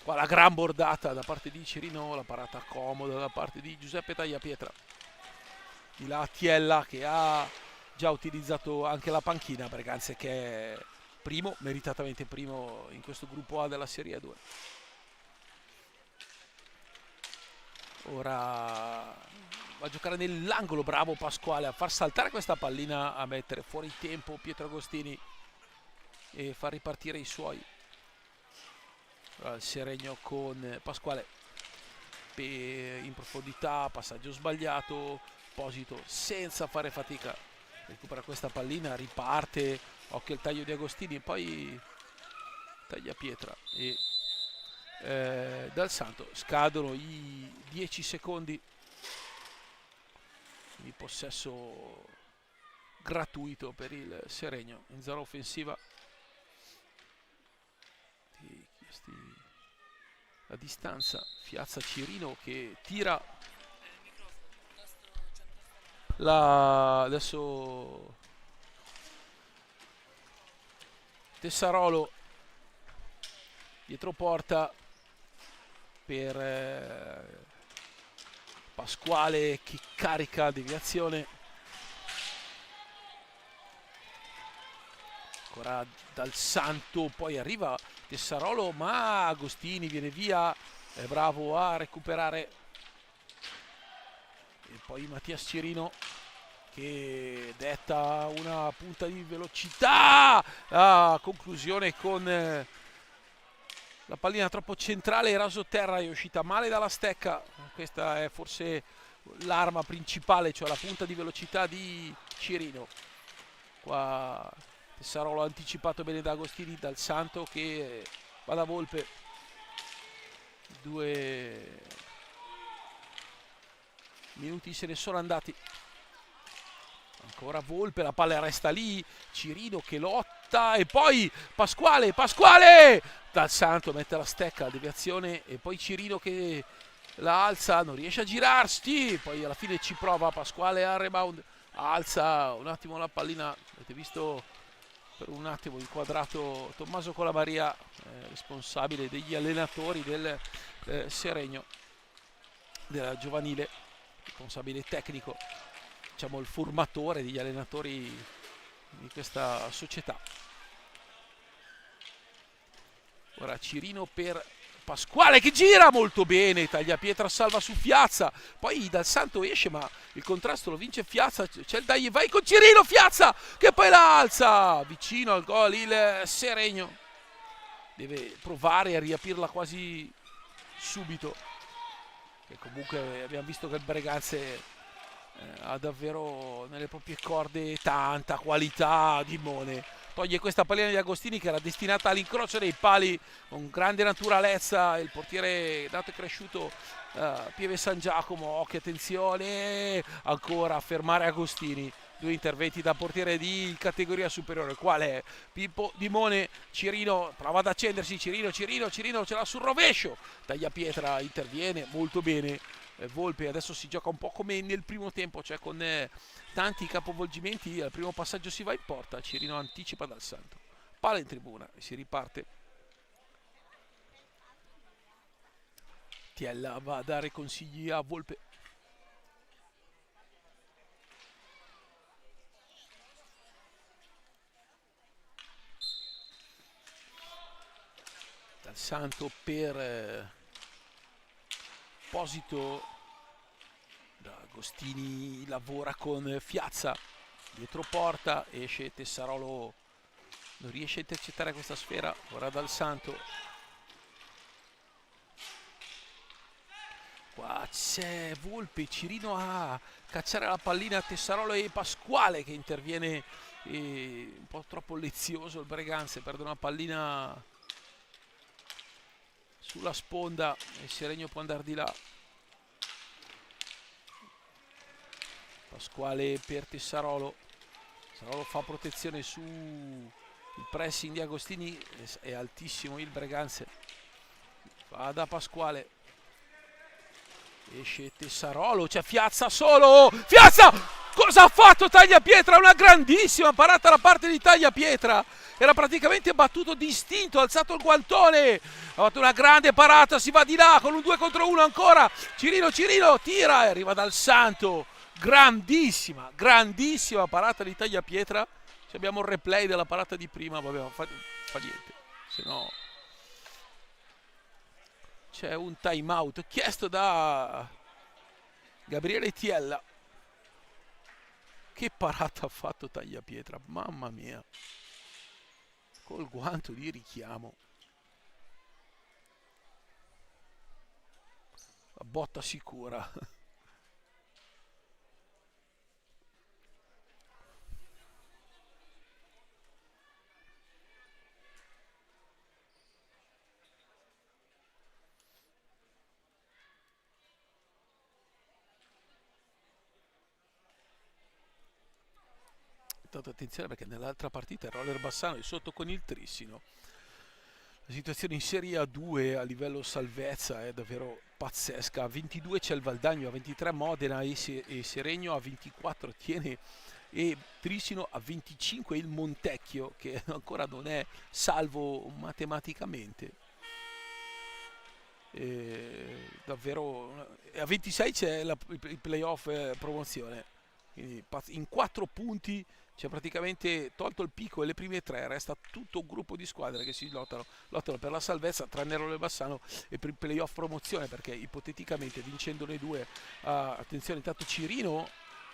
Qua la gran bordata da parte di Cirino, la parata comoda da parte di Giuseppe Tagliapietra. Di là Tiella che ha già utilizzato anche la panchina, Breganze che è primo, meritatamente primo in questo gruppo A della Serie 2. Ora va a giocare nell'angolo, bravo Pasquale a far saltare questa pallina, a mettere fuori tempo Pietro Agostini e far ripartire i suoi. Ora il Seregno con Pasquale in profondità, passaggio sbagliato, Posito senza fare fatica recupera questa pallina, riparte, occhio il taglio di Agostini e poi Tagliapietra e Dal Santo. Scadono i 10 secondi di possesso gratuito per il Seregno in zona offensiva. La distanza, Fiazza Cirino che tira adesso Tessarolo dietro porta per Pasquale che carica deviazione, ancora Dal Santo, poi arriva Tessarolo ma Agostini viene via, è bravo a recuperare, e poi Mattias Cirino che detta una punta di velocità, la conclusione con la pallina troppo centrale, rasoterra, è uscita male dalla stecca. Questa è forse l'arma principale, cioè la punta di velocità di Cirino. Qua Tessarolo anticipato bene da Agostini, Dal Santo che va da Volpe, 2 minuti se ne sono andati. Ancora Volpe, la palla resta lì, Cirino che lotta e poi Pasquale, Dal Santo mette la stecca, deviazione e poi Cirino che la alza, non riesce a girarsi, poi alla fine ci prova Pasquale al rebound, alza un attimo la pallina, avete visto per un attimo inquadrato Tommaso Colamaria, responsabile degli allenatori del Seregno, della giovanile, responsabile tecnico, diciamo il formatore degli allenatori di questa società. Ora Cirino per Pasquale che gira molto bene, Tagliapietra salva su Fiazza, poi Dal Santo esce ma il contrasto lo vince Fiazza, c'è il dai vai con Cirino, Fiazza che poi la alza, vicino al gol il Seregno, deve provare a riaprirla quasi subito, e comunque abbiamo visto che il Breganze ha davvero nelle proprie corde tanta qualità. Dimone toglie questa pallina di Agostini che era destinata all'incrocio dei pali con grande naturalezza, il portiere dato e cresciuto Pieve San Giacomo, occhio attenzione, ancora a fermare Agostini, 2 interventi da portiere di categoria superiore. Qual è? Pippo Dimone, Cirino prova ad accendersi, Cirino ce l'ha sul rovescio, Tagliapietra interviene molto bene. Volpe adesso si gioca un po' come nel primo tempo, cioè con tanti capovolgimenti, al primo passaggio si va in porta, Cirino anticipa Dal Santo, palla in tribuna e si riparte. Tiella va a dare consigli a Volpe. Dal Santo per Posito, da Agostini lavora con Fiazza, dietro porta, esce Tessarolo, non riesce a intercettare questa sfera, ora Dal Santo. Qua c'è Volpe, Cirino a cacciare la pallina a Tessarolo e Pasquale che interviene, un po' troppo lezioso il Breganze, perde una pallina sulla sponda e Seregno può andare di là. Pasquale per Tessarolo, Tessarolo fa protezione su il pressing di Agostini, è altissimo il Breganze, va da Pasquale, esce Tessarolo, c'è Fiazza solo, Fiazza! Cosa ha fatto Tagliapietra? Una grandissima parata da parte di Tagliapietra, era praticamente battuto distinto, ha alzato il guantone, ha fatto una grande parata, si va di là con un 2 contro 1 ancora, Cirino tira e arriva Dal Santo, grandissima parata di Tagliapietra. Se abbiamo il replay della parata di prima, vabbè, fa niente, se no c'è un time out chiesto da Gabriele Tiella. Che parata ha fatto Tagliapietra, mamma mia, col guanto di richiamo, la botta sicura. Tanto attenzione perché nell'altra partita il Roller Bassano è sotto con il Trissino. La situazione in Serie A2 a livello salvezza è davvero pazzesca. A 22 c'è il Valdagno, a 23 Modena e Seregno, a 24 tiene e Trissino, a 25 il Montecchio che ancora non è salvo matematicamente. Davvero a 26 c'è il playoff promozione, quindi in 4 punti c'è praticamente, tolto il picco e le prime 3, resta tutto un gruppo di squadre che si lottano per la salvezza, tranne Rolle Bassano e per il playoff promozione, perché ipoteticamente vincendone 2, attenzione, intanto Cirino,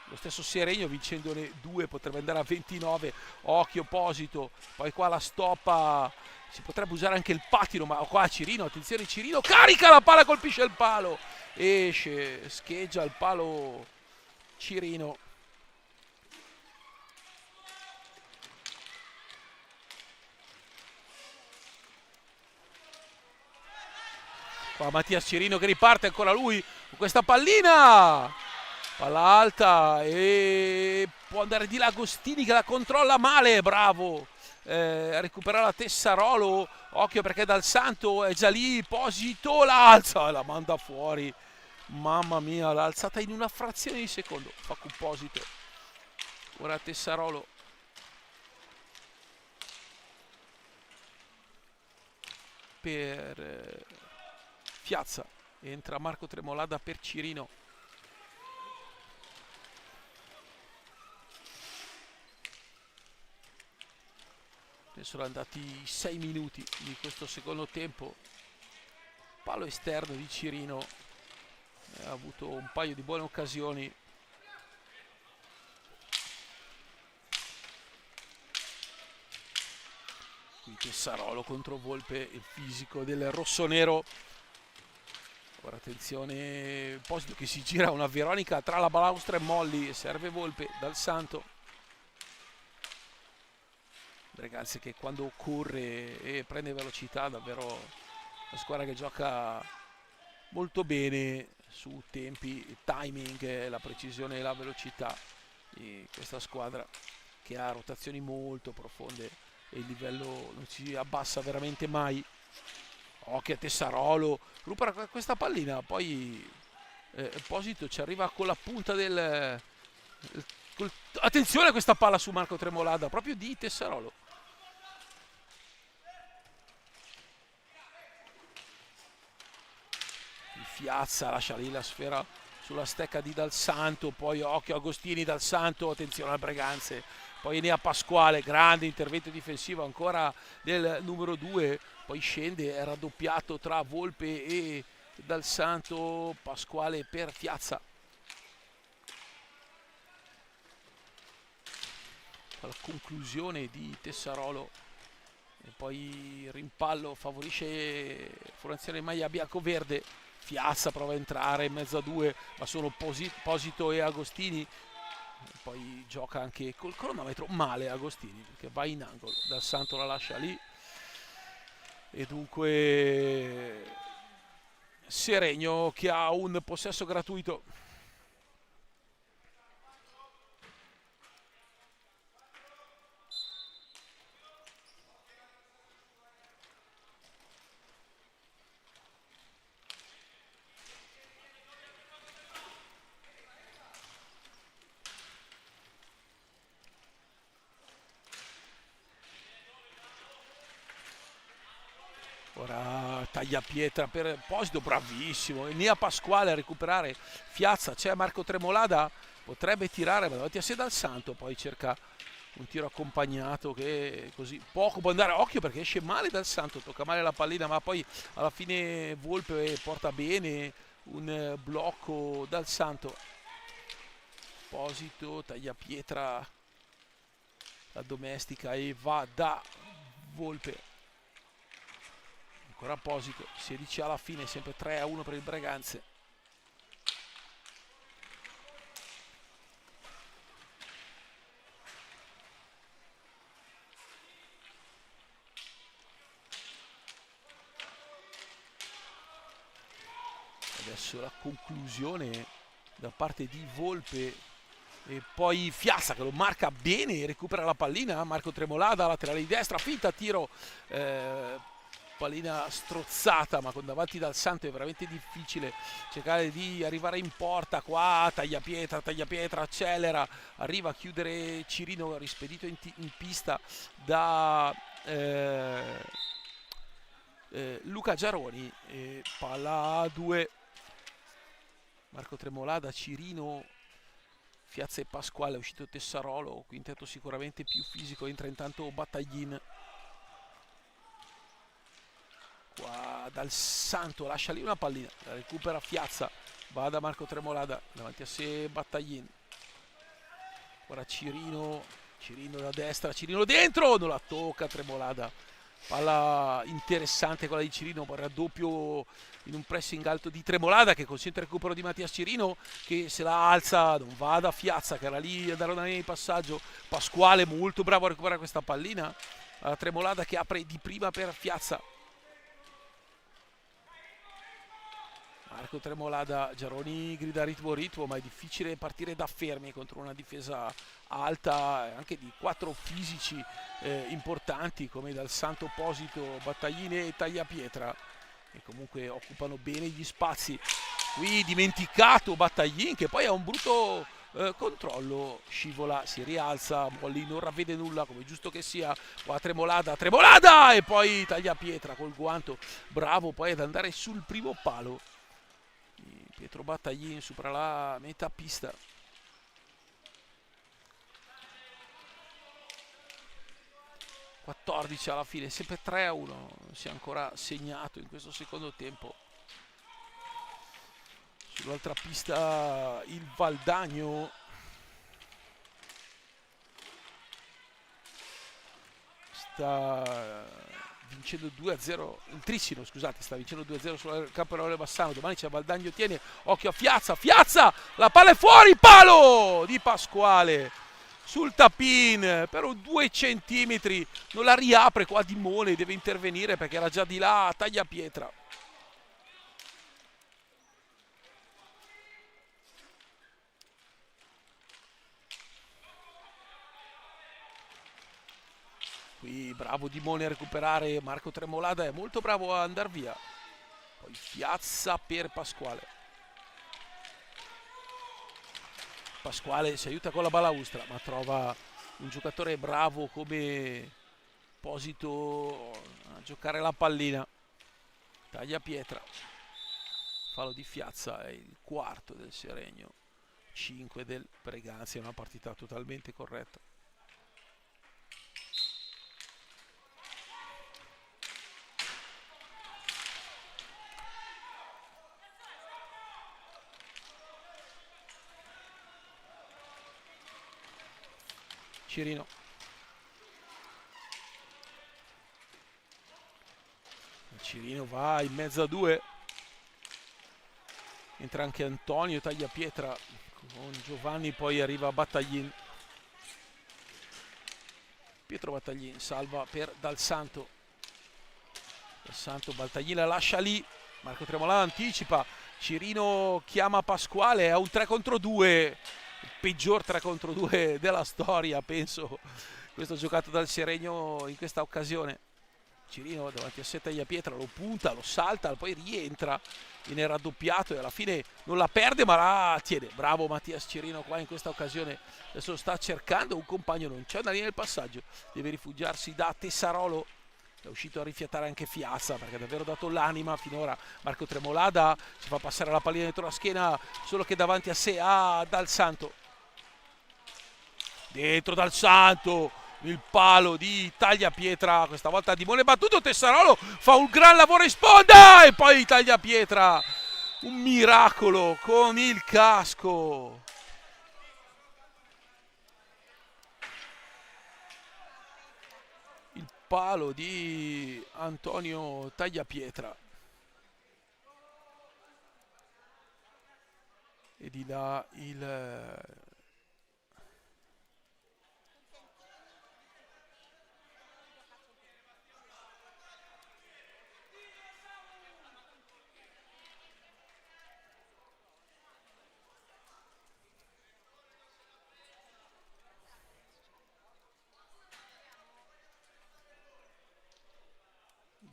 lo stesso Seregno vincendone 2 potrebbe andare a 29, occhio Posito, poi qua la stoppa, si potrebbe usare anche il pattino, ma qua Cirino, attenzione Cirino, carica la palla, colpisce il palo, esce, scheggia il palo Cirino. Qua Mattias Cirino che riparte, ancora lui con questa pallina, palla alta e può andare di là Agostini che la controlla male, bravo a recuperare la Tessarolo, occhio perché Dal Santo è già lì, Posito la alza, la manda fuori, mamma mia, l'ha alzata in una frazione di secondo, fa Posito, ora Tessarolo. Per Fiazza, entra Marco Tremolada per Cirino. Sono andati 6 minuti di questo secondo tempo. Palo esterno di Cirino, ha avuto un paio di buone occasioni. Qui Tessarolo contro Volpe, il fisico del rossonero. Ora attenzione, Posito che si gira, una Veronica tra la balaustra e Molli, serve Volpe, Dal Santo. Breganze che quando corre e prende velocità, davvero una squadra che gioca molto bene su tempi, timing, la precisione e la velocità di questa squadra che ha rotazioni molto profonde e il livello non si abbassa veramente mai. Occhio a Tessarolo, rupa questa pallina, poi Posito ci arriva con la punta del... attenzione a questa palla su Marco Tremolada, proprio di Tessarolo. Fiazza lascia lì la sfera sulla stecca di Dal Santo, poi occhio Agostini, Dal Santo, attenzione al Breganze, poi Enea Pasquale, grande intervento difensivo ancora del numero 2, poi scende, è raddoppiato tra Volpe e Dal Santo, Pasquale per Fiazza. alla conclusione di Tessarolo, e poi il rimpallo favorisce formazione in maglia bianco-verde. Fiazza prova a entrare in mezzo a due, ma sono Posito e Agostini. E poi gioca anche col cronometro male Agostini, perché va in angolo, Dal Santo la lascia lì, e dunque Seregno che ha un possesso gratuito. Ora tagliapietra per Posito, bravissimo. E Nia Pasquale a recuperare Fiazza. C'è Marco Tremolada, potrebbe tirare, ma davanti a sé Dal Santo. Poi cerca un tiro accompagnato che così poco può andare. Occhio perché esce male Dal Santo, tocca male la pallina, ma poi alla fine Volpe porta bene un blocco Dal Santo. Posito, tagliapietra, la domestica e va da Volpe. Ancora Posito, 16 alla fine, sempre 3-1 per il Breganze. Adesso la conclusione da parte di Volpe, e poi Fiazza che lo marca bene e recupera la pallina. Marco Tremolada, laterale di destra, finta tiro, pallina strozzata, ma con davanti Dal Santo è veramente difficile cercare di arrivare in porta. Qua tagliapietra, accelera, arriva a chiudere Cirino, rispedito in pista da Luca Giaroni. Palla a 2, Marco Tremolada, Cirino, Fiazza e Pasquale. È uscito Tessarolo, quintetto sicuramente più fisico. Entra intanto Battaglin. Qua Dal Santo lascia lì una pallina, la recupera Fiazza, va da Marco Tremolada, davanti a sé Battaglin. Ora Cirino da destra, Cirino dentro, non la tocca Tremolada. Palla interessante quella di Cirino, poi raddoppio in un pressing alto di Tremolada che consente il recupero di Mattias Cirino, che se la alza, non va da Fiazza che era lì a dare una linea di passaggio. Pasquale molto bravo a recuperare questa pallina. Tremolada che apre di prima per Fiazza. Marco Tremolada, Giaroni grida ritmo, ma è difficile partire da fermi contro una difesa alta, anche di 4 fisici importanti come Dal Santo, Posito, Battaglini e Tagliapietra, che comunque occupano bene gli spazi. Qui dimenticato Battaglin, che poi ha un brutto controllo, scivola, si rialza, Molli non ravvede nulla come giusto che sia. Qua Tremolada e poi Tagliapietra col guanto, bravo poi ad andare sul primo palo. Pietro Battaglin supera la metà pista. (14 alla fine, sempre 3-1, non si è ancora segnato in questo secondo tempo. Sull'altra pista il Valdagno sta vincendo 2-0, il Trissino scusate, sta vincendo 2-0 sul Campo Bassano. Domani c'è Valdagno, tiene, occhio a Fiazza, la palla è fuori, palo di Pasquale sul tap-in per un 2 centimetri, non la riapre qua Dimone, deve intervenire perché era già di là, Tagliapietra. Qui bravo Dimone a recuperare, Marco Tremolada è molto bravo a andare via. Poi Fiazza per Pasquale. Pasquale si aiuta con la balaustra, ma trova un giocatore bravo come Posito a giocare la pallina. Tagliapietra. Fallo di Fiazza, è il quarto del Seregno, 5 del Breganze, è una partita totalmente corretta. Cirino Cirino va in mezzo a due, entra anche Antonio Tagliapietra con Giovanni, poi arriva Battaglin. Pietro Battaglin salva per Dal Santo. Dal Santo, Battaglin la lascia lì, Marco Tremolada anticipa, Cirino chiama Pasquale, a un 3 contro 2, il peggior 3 contro 2 della storia, penso, questo giocato dal Seregno in questa occasione. Cirino davanti a sé Tagliapietra, lo punta, lo salta, poi rientra, viene raddoppiato e alla fine non la perde ma la tiene. Bravo Mattias Cirino qua in questa occasione, adesso sta cercando un compagno, non c'è una linea del passaggio, deve rifugiarsi da Tessarolo, è uscito a rifiatare anche Fiazza perché ha davvero dato l'anima finora. Marco Tremolada si fa passare la pallina dentro la schiena, solo che davanti a sé ha Dal Santo, dentro Dal Santo, il palo di Tagliapietra, questa volta Dimone battuto, Tessarolo fa un gran lavoro in sponda e poi Tagliapietra, un miracolo con il casco. Il palo di Antonio Tagliapietra. E di là il...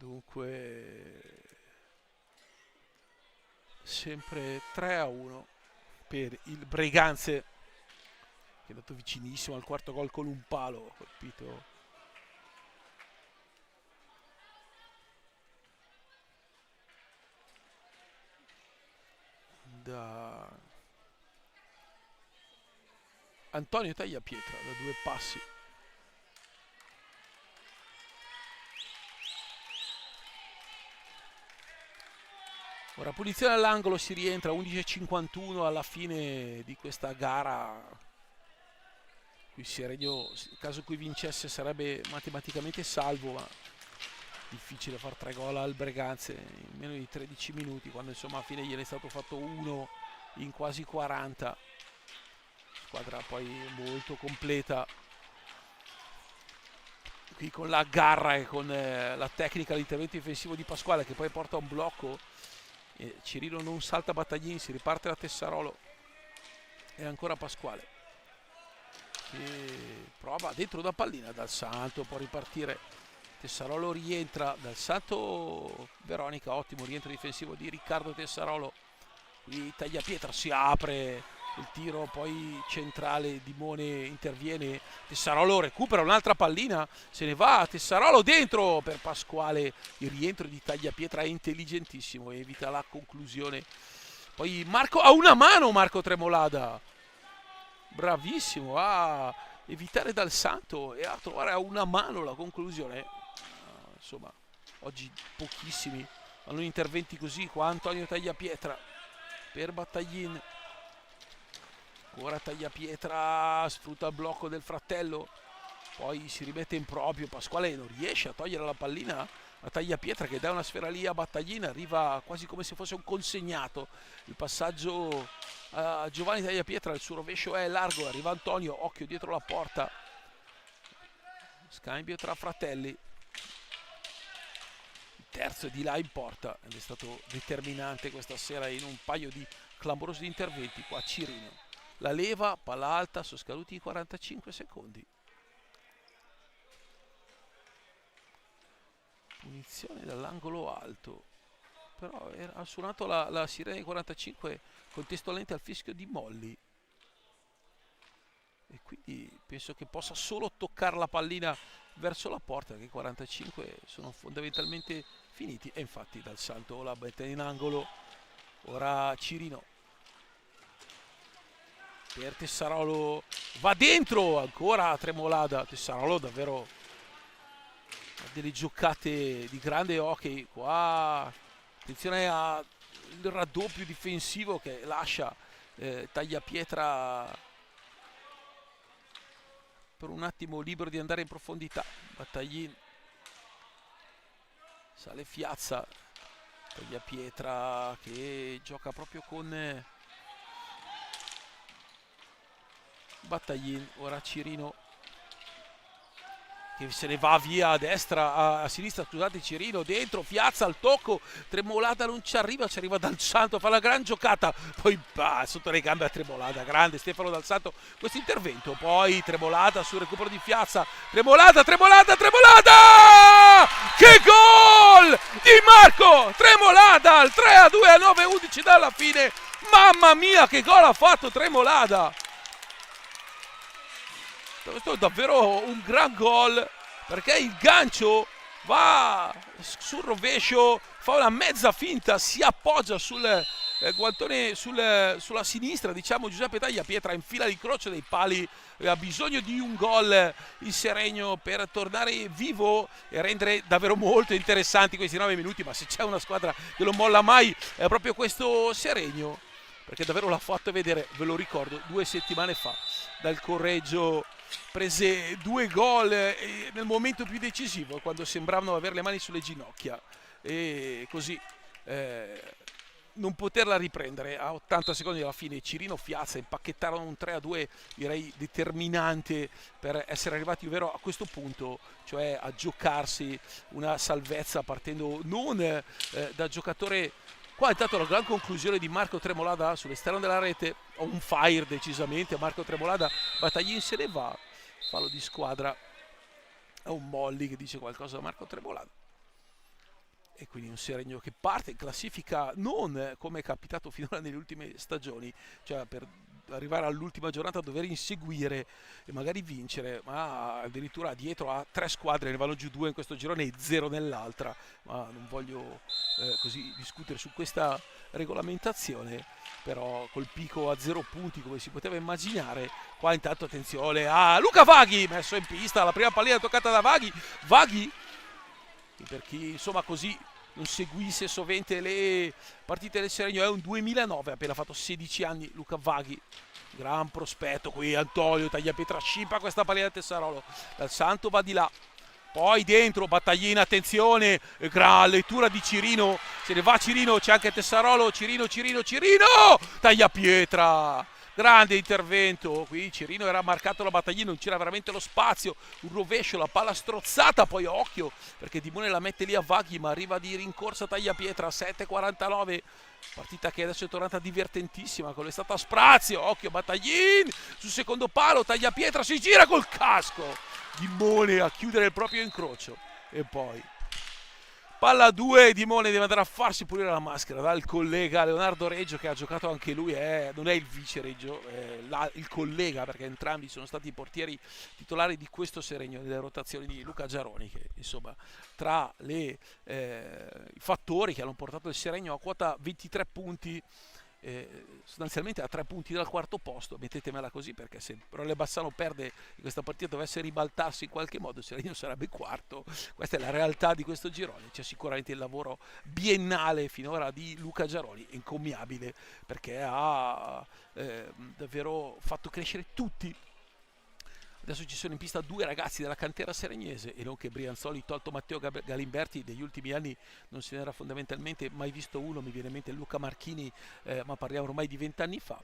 Dunque sempre 3-1 per il Breganze, che è andato vicinissimo al quarto gol con un palo colpito da Antonio Tagliapietra da 2 passi. Ora punizione all'angolo, si rientra 11:51 alla fine di questa gara. Qui Seregno, in caso in cui vincesse, sarebbe matematicamente salvo, ma difficile far 3 gol al Breganze in meno di 13 minuti, quando insomma a fine gliene è stato fatto uno in quasi 40. Squadra poi molto completa, qui con la garra e con la tecnica, l'intervento difensivo di Pasquale che poi porta a un blocco. Cirino non salta Battaglin, si riparte da Tessarolo e ancora Pasquale che prova dentro da pallina, Dal Santo può ripartire, Tessarolo rientra, Dal Santo, Veronica, ottimo rientro difensivo di Riccardo Tessarolo. Qui Tagliapietra si apre, il tiro poi centrale, Dimone interviene, Tessarolo recupera un'altra pallina, se ne va Tessarolo dentro per Pasquale, il rientro di Tagliapietra è intelligentissimo, evita la conclusione. Poi Marco ha una mano, Marco Tremolada, bravissimo a evitare Dal Santo e a trovare a una mano la conclusione. Insomma, oggi pochissimi hanno interventi così. Qua Antonio Tagliapietra per Battaglin, ora Tagliapietra sfrutta il blocco del fratello, poi si rimette in proprio, Pasquale non riesce a togliere la pallina a Tagliapietra che dà una sfera lì a Battaglin, arriva quasi come se fosse un consegnato, il passaggio a Giovanni Tagliapietra, il suo rovescio è largo, arriva Antonio, occhio dietro la porta, scambio tra fratelli, il terzo è di là in porta ed è stato determinante questa sera in un paio di clamorosi interventi. Qua Cirino la leva, palla alta, sono scaduti i 45 secondi. Punizione dall'angolo alto, però ha suonato la sirena dei 45 contestualmente al fischio di Molli e quindi penso che possa solo toccare la pallina verso la porta, che i 45 sono fondamentalmente finiti e infatti Dal Santo la mette in angolo. Ora Cirino per Tessarolo, va dentro ancora Tremolada, Tessarolo davvero delle giocate di grande hockey qua, attenzione al raddoppio difensivo che lascia Tagliapietra per un attimo libero di andare in profondità. Battaglin sale Fiazza, Tagliapietra che gioca proprio con Battaglin, ora Cirino che se ne va via a destra, a sinistra, scusate, Cirino dentro, Fiazza al tocco, Tremolada non ci arriva Dal Santo, fa la gran giocata, poi sotto le gambe a Tremolada, grande Stefano Dal Santo questo intervento, poi Tremolada sul recupero di Fiazza, Tremolada, che gol di Marco Tremolada, al 3-2 a 9-11 dalla fine, mamma mia che gol ha fatto Tremolada! Questo è davvero un gran gol, perché il gancio va sul rovescio, fa una mezza finta, si appoggia sul guantone sulla sinistra, diciamo. Giuseppe Tagliapietra in fila di croce dei pali, aveva bisogno di un gol il Seregno per tornare vivo e rendere davvero molto interessanti questi 9 minuti, ma se c'è una squadra che non molla mai è proprio questo Seregno, perché davvero l'ha fatto vedere, ve lo ricordo, 2 settimane fa dal Correggio. Prese 2 gol nel momento più decisivo, quando sembravano avere le mani sulle ginocchia, e così non poterla riprendere a 80 secondi dalla fine. Cirino, Fiazza impacchettarono un 3-2 direi determinante per essere arrivati ovvero a questo punto, cioè a giocarsi una salvezza partendo non da giocatore. Qua intanto la gran conclusione di Marco Tremolada sull'esterno della rete, on fire decisamente Marco Tremolada, Battaglin se ne va, fallo di squadra, è un Molli che dice qualcosa a Marco Tremolada. E quindi un Seregno che parte in classifica non come è capitato finora nelle ultime stagioni, cioè per arrivare all'ultima giornata a dover inseguire e magari vincere, ma addirittura dietro a 3 squadre, ne vanno giù 2 in questo girone e 0 nell'altra, ma non voglio così discutere su questa regolamentazione, però col picco a 0 punti come si poteva immaginare. Qua intanto attenzione a Luca Vaghi, messo in pista, la prima pallina toccata da Vaghi, per chi insomma così non seguisse sovente le partite del Seregno, è un 2009, ha appena fatto 16 anni Luca Vaghi, gran prospetto qui. Antonio Tagliapietra scippa questa pallina del Tessarolo, Dal Santo va di là, poi dentro Battaglin, attenzione, gran lettura di Cirino, se ne va Cirino, c'è anche Tessarolo, Cirino, Tagliapietra, grande intervento qui. Cirino era marcato la Battaglin, non c'era veramente lo spazio, un rovescio, la palla strozzata, poi occhio perché Dimone la mette lì a Vaghi, ma arriva di rincorsa Tagliapietra, 7:49, partita che adesso è tornata divertentissima con l'estate a Sprazio, occhio Battaglin sul secondo palo, Tagliapietra si gira col casco, Dimone a chiudere il proprio incrocio, e poi palla 2, Dimone deve andare a farsi pulire la maschera dal collega Leonardo Reggio, che ha giocato anche lui, non è il vice Reggio, il collega, perché entrambi sono stati i portieri titolari di questo Seregno nelle rotazioni di Luca Giaroni, che insomma tra i fattori che hanno portato il Seregno a quota 23 punti, sostanzialmente a 3 punti dal quarto posto, mettetemela così, perché se Rolle Bassano perde e questa partita dovesse ribaltarsi in qualche modo, il Seregno sarebbe quarto. Questa è la realtà di questo girone. C'è sicuramente il lavoro biennale finora di Luca Giaroni, incommiabile, perché ha davvero fatto crescere tutti. Adesso ci sono in pista 2 ragazzi della cantera seregnese, e non che Brianzoli, tolto Matteo Galimberti, negli ultimi anni non se n'era fondamentalmente mai visto uno. Mi viene in mente Luca Marchini, ma parliamo ormai di 20 anni fa.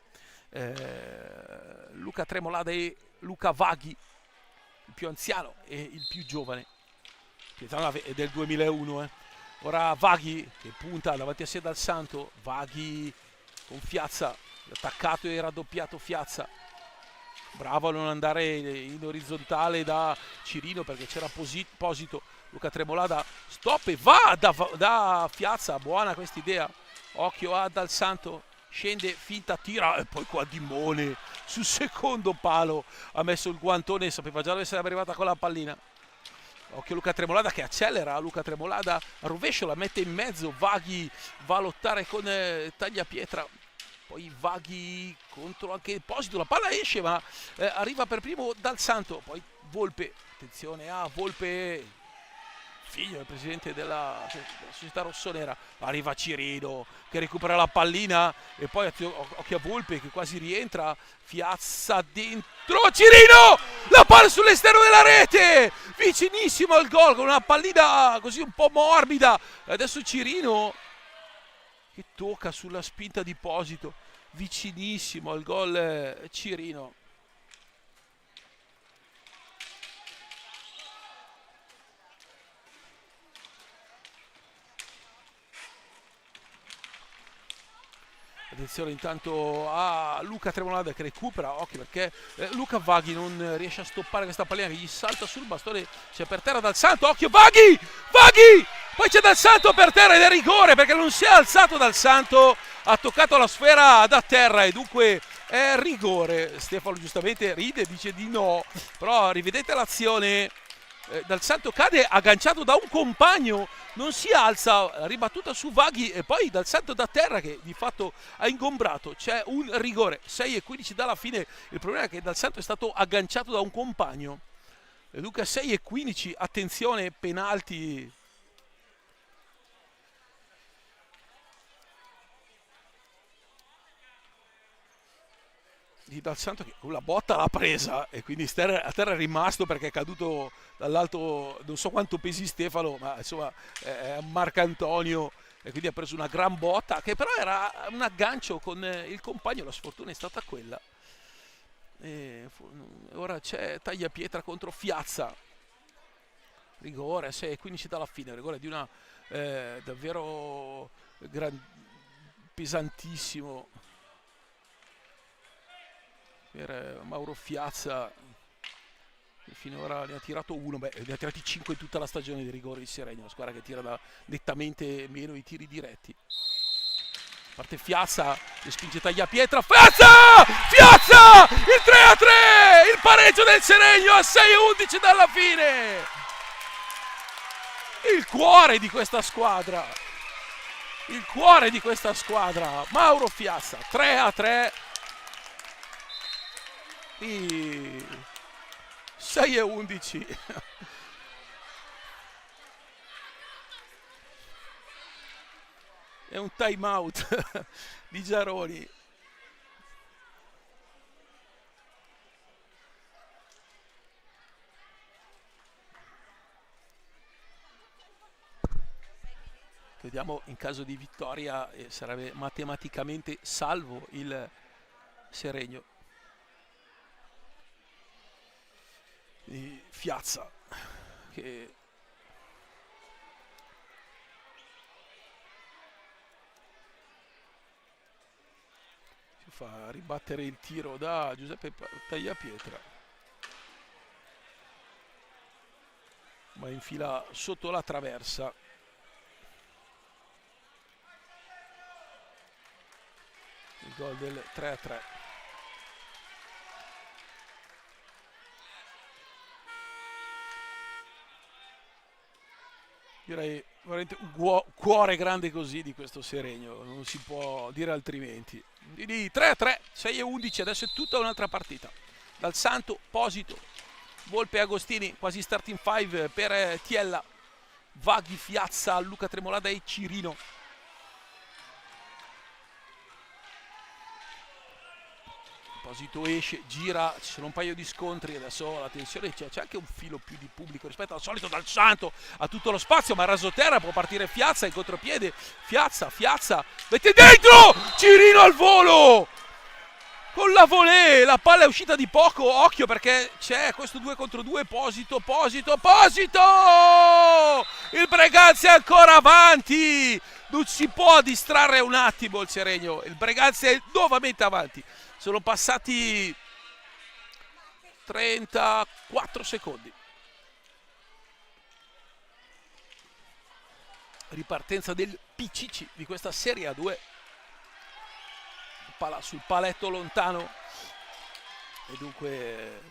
Luca Tremolada e Luca Vaghi, il più anziano e il più giovane, è del 2001. Ora Vaghi che punta davanti a sé Dal Santo, Vaghi con Fiazza, attaccato e raddoppiato Fiazza, bravo a non andare in orizzontale da Cirino perché c'era Posito. Luca Tremolada stop e va da Fiazza, buona questa idea, occhio a Dal Santo, scende, finta, tira, e poi qua Dimone sul secondo palo ha messo il guantone, sapeva già dove sarebbe arrivata con la pallina. Occhio Luca Tremolada che accelera, Luca Tremolada a rovescio la mette in mezzo, Vaghi va a lottare con Tagliapietra, poi Vaghi contro anche Posito, la palla esce ma arriva per primo Dal Santo, poi Volpe, attenzione a Volpe, figlio del presidente della società rossonera. Arriva Cirino che recupera la pallina e poi occhio a Volpe che quasi rientra, Fiazza dentro, Cirino, la palla sull'esterno della rete, vicinissimo al gol con una pallina così un po' morbida. Adesso Cirino che tocca sulla spinta di Posito, vicinissimo al gol Cirino. Attenzione intanto a Luca Tremolada che recupera, occhio perché Luca Vaghi non riesce a stoppare questa pallina che gli salta sul bastone, c'è per terra Dal Santo, occhio Vaghi, Vaghi, poi c'è Dal Santo per terra ed è rigore perché non si è alzato Dal Santo, ha toccato la sfera da terra e dunque è rigore. Stefano giustamente ride, dice di no, però rivedete l'azione. Dal Santo cade agganciato da un compagno, non si alza, ribattuta su Vaghi e poi Dal Santo da terra che di fatto ha ingombrato. C'è un rigore, 6:15 dalla fine. Il problema è che Dal Santo è stato agganciato da un compagno. E Luca 6:15, attenzione, penalti. Di Dal Santo che con la botta l'ha presa e quindi a terra è rimasto perché è caduto dall'alto, non so quanto pesi Stefano, ma insomma è Marcantonio e quindi ha preso una gran botta che però era un aggancio con il compagno, la sfortuna è stata quella. E ora c'è Tagliapietra contro Fiazza, rigore 6:15 dalla fine, rigore di una davvero pesantissimo per Mauro Fiazza, che finora ne ha tirato uno, ne ha tirati 5 in tutta la stagione di rigori il Seregno, una squadra che tira da nettamente meno i tiri diretti. Parte Fiazza, che spinge Tagliapietra, Fiazza! Fiazza! Il 3-3! Il pareggio del Seregno a 6:11 dalla fine! Il cuore di questa squadra! Il cuore di questa squadra! Mauro Fiazza, 3-3! 6:11. È un time out di Giaroni. Vediamo in caso di vittoria sarebbe matematicamente salvo il Seregno. Di Fiazza che si fa ribattere il tiro da Giuseppe Tagliapietra, ma infila sotto la traversa. Il gol del 3-3. Direi veramente un cuore grande così di questo Seregno, non si può dire altrimenti. Di 3-3, 6:11, adesso è tutta un'altra partita. Dal Santo, Posito, Volpe, Agostini, quasi starting 5 per Tiella, Vaghi, Fiazza, Luca Tremolada e Cirino. Posito esce, gira, ci sono un paio di scontri, adesso la tensione c'è anche un filo più di pubblico rispetto al solito. Dal Santo ha tutto lo spazio, ma rasoterra, può partire Fiazza in contropiede, Fiazza, mette dentro, Cirino al volo, con la volée, la palla è uscita di poco, occhio perché c'è questo 2 contro 2, Posito, il Breganze è ancora avanti, non si può distrarre un attimo il Seregno, il Breganze è nuovamente avanti. Sono passati 34 secondi. Ripartenza del PCC di questa Serie A2. Palla sul paletto lontano. E dunque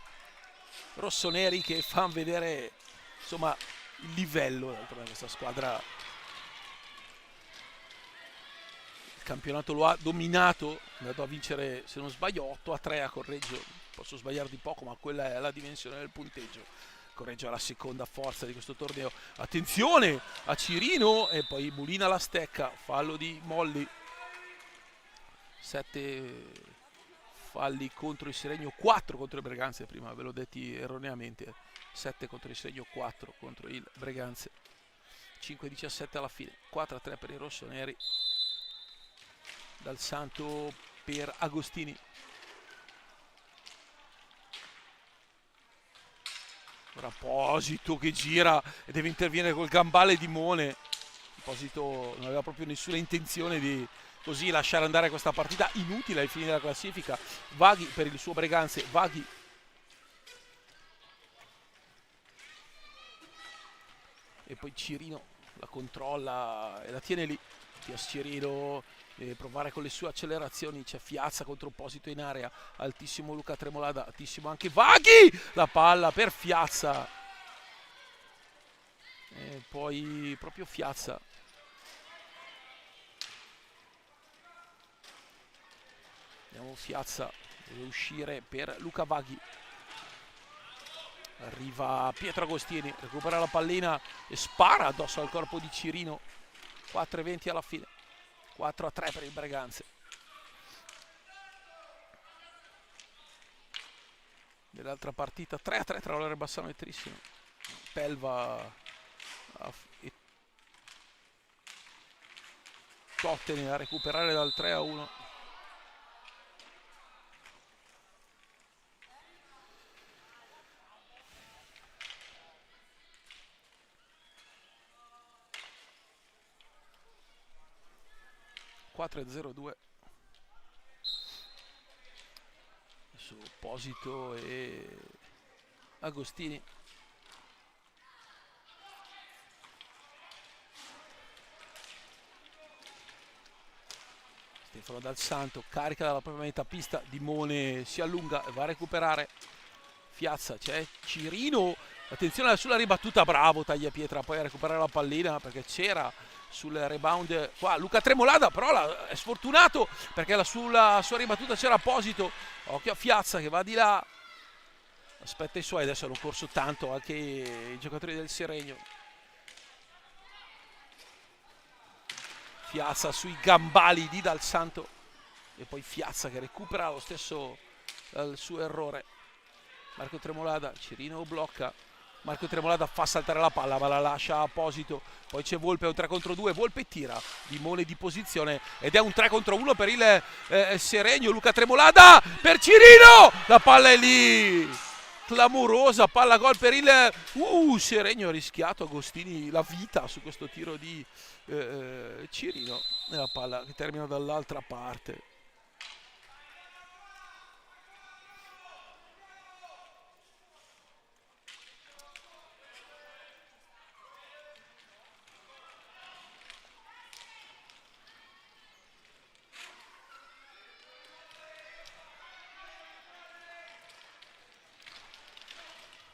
rossoneri che fanno vedere insomma il livello di questa squadra. Campionato lo ha dominato, è andato a vincere, se non sbaglio, 8-3 a Correggio, posso sbagliare di poco, ma quella è la dimensione del punteggio. correggia la seconda forza di questo torneo. Attenzione a Cirino e poi Mulina la stecca, fallo di Molli. 7 falli contro il Seregno, 4 contro il Breganze, prima ve l'ho detti erroneamente. 7 contro il Seregno, 4 contro il Breganze. 5-17 alla fine, 4-3 per i rossoneri. Dal Santo per Agostini. Ora Posito che gira e deve intervenire col gambale di Mone. Posito non aveva proprio nessuna intenzione di così lasciare andare questa partita inutile ai fini della classifica. Vaghi per il suo Breganze, Vaghi. E poi Cirino la controlla e la tiene lì. Cirino deve provare con le sue accelerazioni, c'è Fiazza contro Posito in area, altissimo Luca Tremolada, altissimo anche Vaghi, la palla per Fiazza e poi proprio Fiazza. Vediamo Fiazza, deve uscire per Luca Vaghi. Arriva Pietro Agostini, recupera la pallina e spara addosso al corpo di Cirino. 4-20 alla fine, 4-3 per il Breganze. Nell'altra partita 3-3 tra Olare Bassano e Trissino. Pelva e Tottene a recuperare dal 3-1. Su Posito e Agostini. Stefano Dal Santo carica dalla propria metà pista, Dimone si allunga e va a recuperare Fiazza, c'è Cirino, attenzione sulla ribattuta, bravo Tagliapietra poi a recuperare la pallina perché c'era sul rebound qua Luca Tremolada, però è sfortunato perché sulla sua ribattuta c'era Posito. Occhio a Fiazza che va di là, aspetta i suoi, adesso hanno corso tanto anche i giocatori del Seregno. Fiazza sui gambali di Dal Santo e poi Fiazza che recupera lo stesso il suo errore. Marco Tremolada, Cirino blocca, Marco Tremolada fa saltare la palla ma la lascia a Posito, poi c'è Volpe, è un 3 contro 2, Volpe tira, Dimone di posizione ed è un 3 contro 1 per il Seregno. Luca Tremolada per Cirino, la palla è lì, clamorosa palla gol per il Seregno. Ha rischiato Agostini la vita su questo tiro di Cirino e la palla che termina dall'altra parte.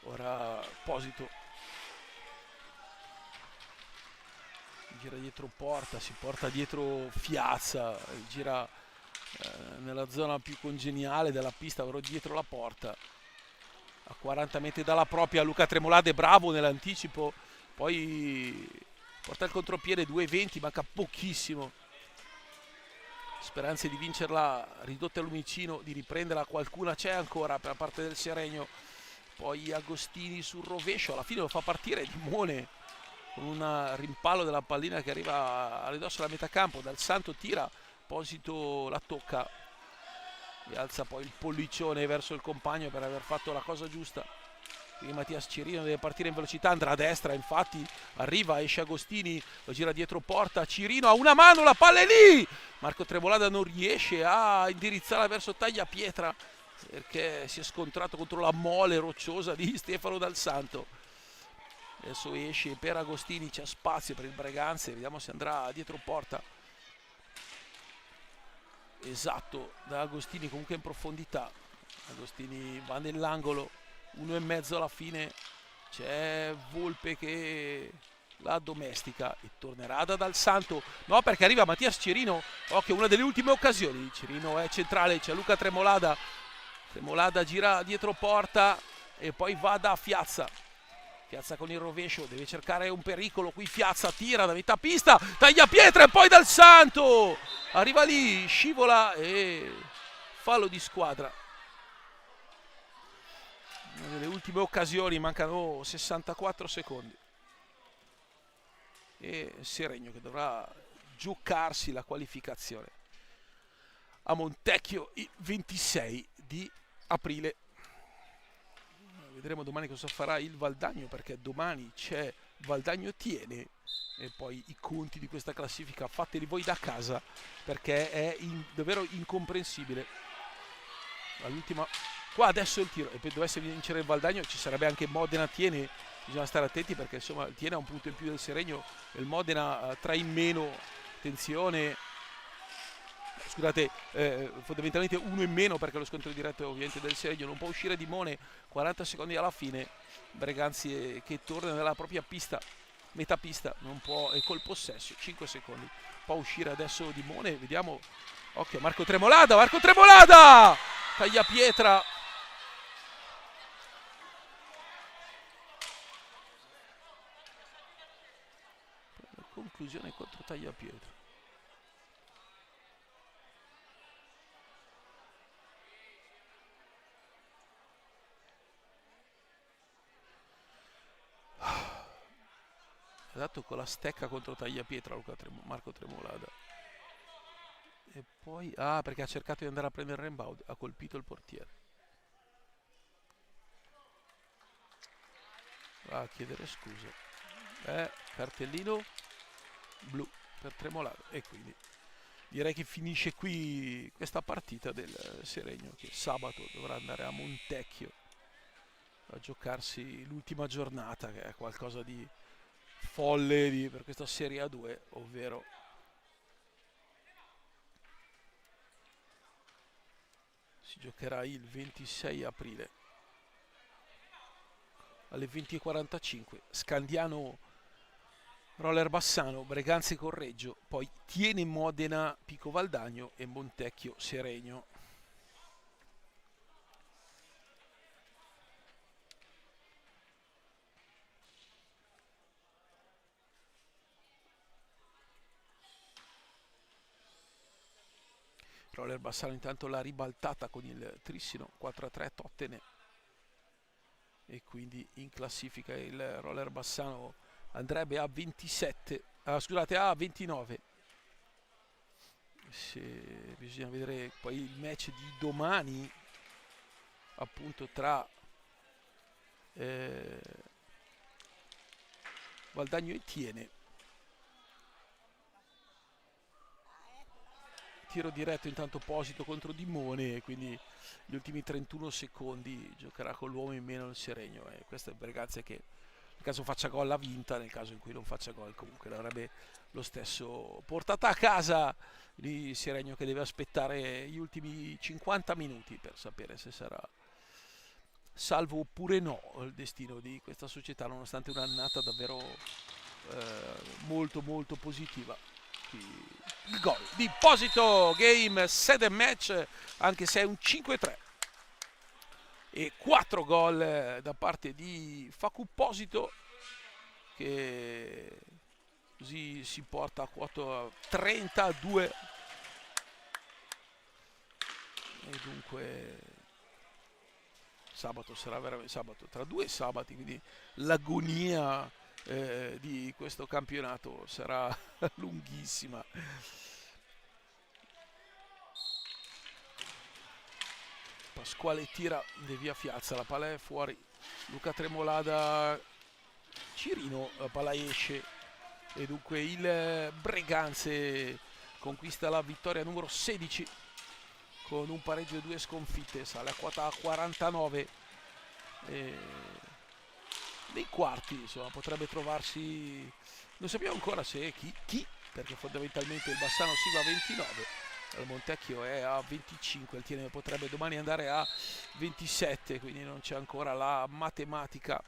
Ora Posito gira dietro porta, si porta dietro Fiazza, gira nella zona più congeniale della pista, però dietro la porta. A 40 metri dalla propria Luca Tremolada è bravo nell'anticipo, poi porta il contropiede 2-20, manca pochissimo. Speranze di vincerla ridotte al lumicino, di riprenderla qualcuna c'è ancora per la parte del Seregno. Poi Agostini sul rovescio, alla fine lo fa partire Dimone con un rimpallo della pallina che arriva a ridosso della metà campo. Dal Santo tira, Posito la tocca e alza poi il pollicione verso il compagno per aver fatto la cosa giusta. Quindi Mattias Cirino deve partire in velocità, andrà a destra, infatti arriva, esce Agostini, lo gira dietro porta, Cirino ha una mano, la palla è lì! Marco Tremolada non riesce a indirizzarla verso Tagliapietra perché si è scontrato contro la mole rocciosa di Stefano Dal Santo. Adesso esce per Agostini, c'è spazio per il Breganze, vediamo se andrà dietro porta. Esatto, da Agostini comunque in profondità. Agostini va nell'angolo, 1,5 alla fine, c'è Volpe che la domestica e tornerà da Dal Santo, no perché arriva Mattias Cirino, occhio, una delle ultime occasioni, Cirino è centrale, c'è Luca Tremolada, Tremolada gira dietro porta e poi va da Fiazza, Piazza con il rovescio, deve cercare un pericolo, qui Piazza tira da metà pista, taglia pietra e poi Dal Santo arriva lì, scivola e fallo di squadra. Nelle ultime occasioni mancano 64 secondi e Seregno che dovrà giocarsi la qualificazione a Montecchio il 26 di aprile. Vedremo domani cosa farà il Valdagno, perché domani c'è Valdagno Tiene e poi i conti di questa classifica fateli voi da casa, perché è davvero incomprensibile. All'ultima qua adesso il tiro, e se dovesse vincere il Valdagno ci sarebbe anche Modena Tiene, bisogna stare attenti perché insomma il Tiene ha un punto in più del Seregno e il Modena 3 in meno. Attenzione, scusate, fondamentalmente 1 in meno perché lo scontro diretto ovviamente del Seregno. Non può uscire di Mone, 40 secondi alla fine, Breganzi che torna nella propria pista, metà pista, non può, e col possesso 5 secondi può uscire adesso di Mone. Vediamo, ok, Marco Tremolada taglia pietra, conclusione contro taglia pietra. Ha dato con la stecca contro tagliapietra Marco Tremolada. E poi, perché ha cercato di andare a prendere il rebound, ha colpito il portiere. Va a chiedere scusa. Cartellino blu per Tremolada. E quindi direi che finisce qui questa partita del Seregno, che sabato dovrà andare a Montecchio a giocarsi l'ultima giornata, che è qualcosa di folle per questa Serie A2, ovvero si giocherà il 26 aprile alle 20:45, Scandiano Roller Bassano, Breganze Correggio, poi Tiene Modena Pico Valdagno e Montecchio Seregno. Roller Bassano intanto l'ha ribaltata con il Trissino 4-3 Tottene, e quindi in classifica il Roller Bassano andrebbe a 27, a 29. Bisogna vedere poi il match di domani, appunto tra Valdagno e Tiene. Tiro diretto intanto Posito contro Dimone, quindi gli ultimi 31 secondi giocherà con l'uomo in meno il Seregno, e questo è Breganze che nel caso faccia gol l'ha vinta, nel caso in cui non faccia gol comunque l'avrebbe lo stesso portata a casa. Lì Seregno che deve aspettare gli ultimi 50 minuti per sapere se sarà salvo oppure no il destino di questa società, nonostante un'annata davvero molto molto positiva. Il gol di Posito, game set and match, anche se è un 5-3, e 4 gol da parte di Facu Posito, che così si porta a quota 32, e dunque sabato sarà veramente sabato, tra 2 sabati, quindi l'agonia di questo campionato sarà lunghissima. Pasquale tira, devia Piazza, la palla è fuori, Luca Tremolada, Cirino, la palla esce, e dunque il Breganze conquista la vittoria numero 16 con un pareggio e 2 sconfitte, sale a quota 49. Nei quarti insomma potrebbe trovarsi, non sappiamo ancora se chi, perché fondamentalmente il Bassano si va a 29, il Montecchio è a 25, il Tiene potrebbe domani andare a 27, quindi non c'è ancora la matematica,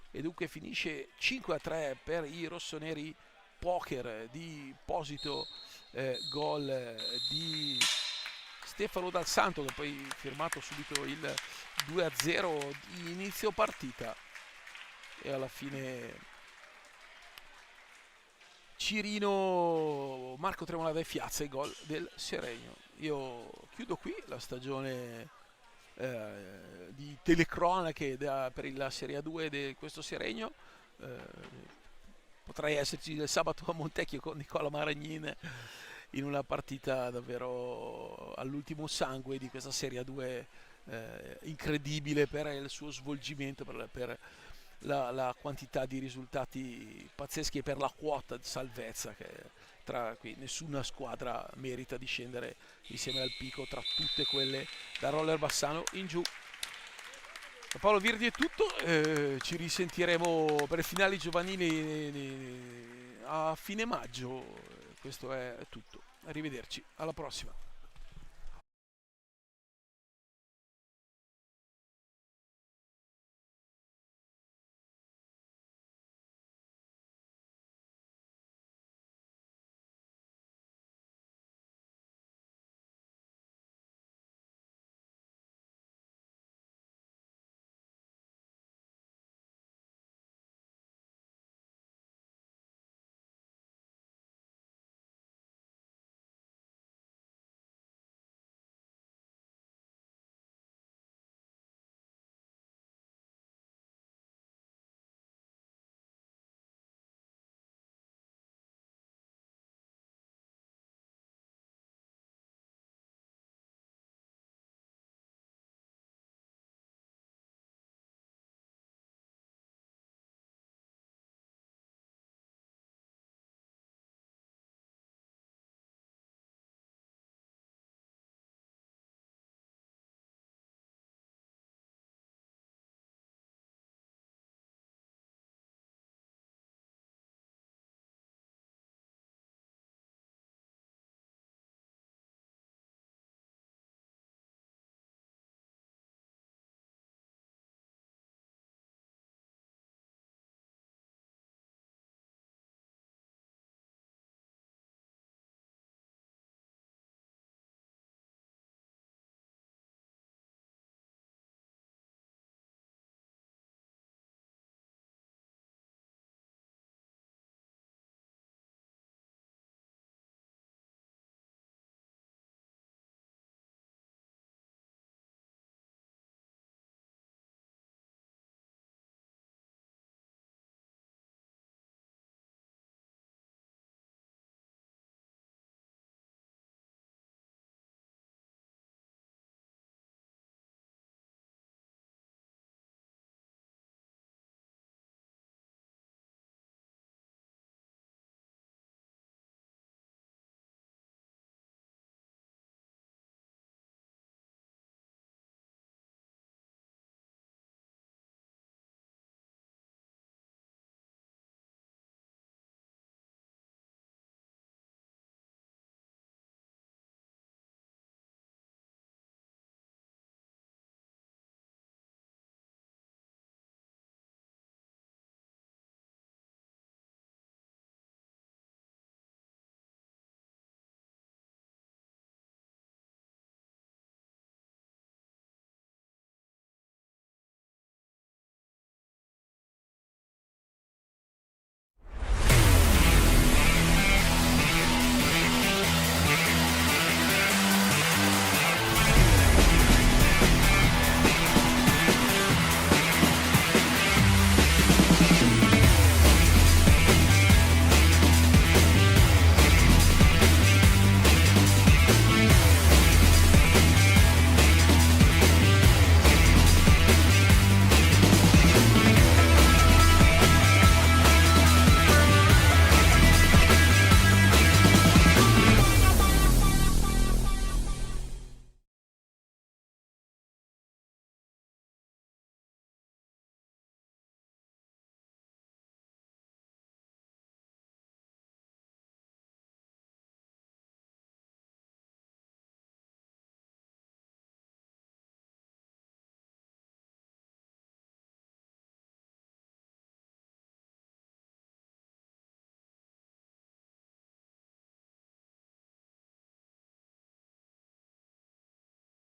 e dunque finisce 5-3 per i rossoneri. Poker di Posito, gol di Stefano Dal Santo, che poi firmato subito il 2-0 di inizio partita. e alla fine Cirino, Marco Tremolada e Fiazza, i gol del Seregno. Io chiudo qui la stagione di telecronache per la Serie A2 di questo Seregno. Potrei esserci il sabato a Montecchio con Nicola Maragnin in una partita davvero all'ultimo sangue di questa Serie A2 incredibile per il suo svolgimento, per la quantità di risultati pazzeschi e per la quota di salvezza che tra qui nessuna squadra merita di scendere insieme al Pico tra tutte quelle da Roller Bassano in giù. Da Paolo Virdi è tutto, ci risentiremo per i finali giovanili a fine maggio, questo è tutto, arrivederci, alla prossima.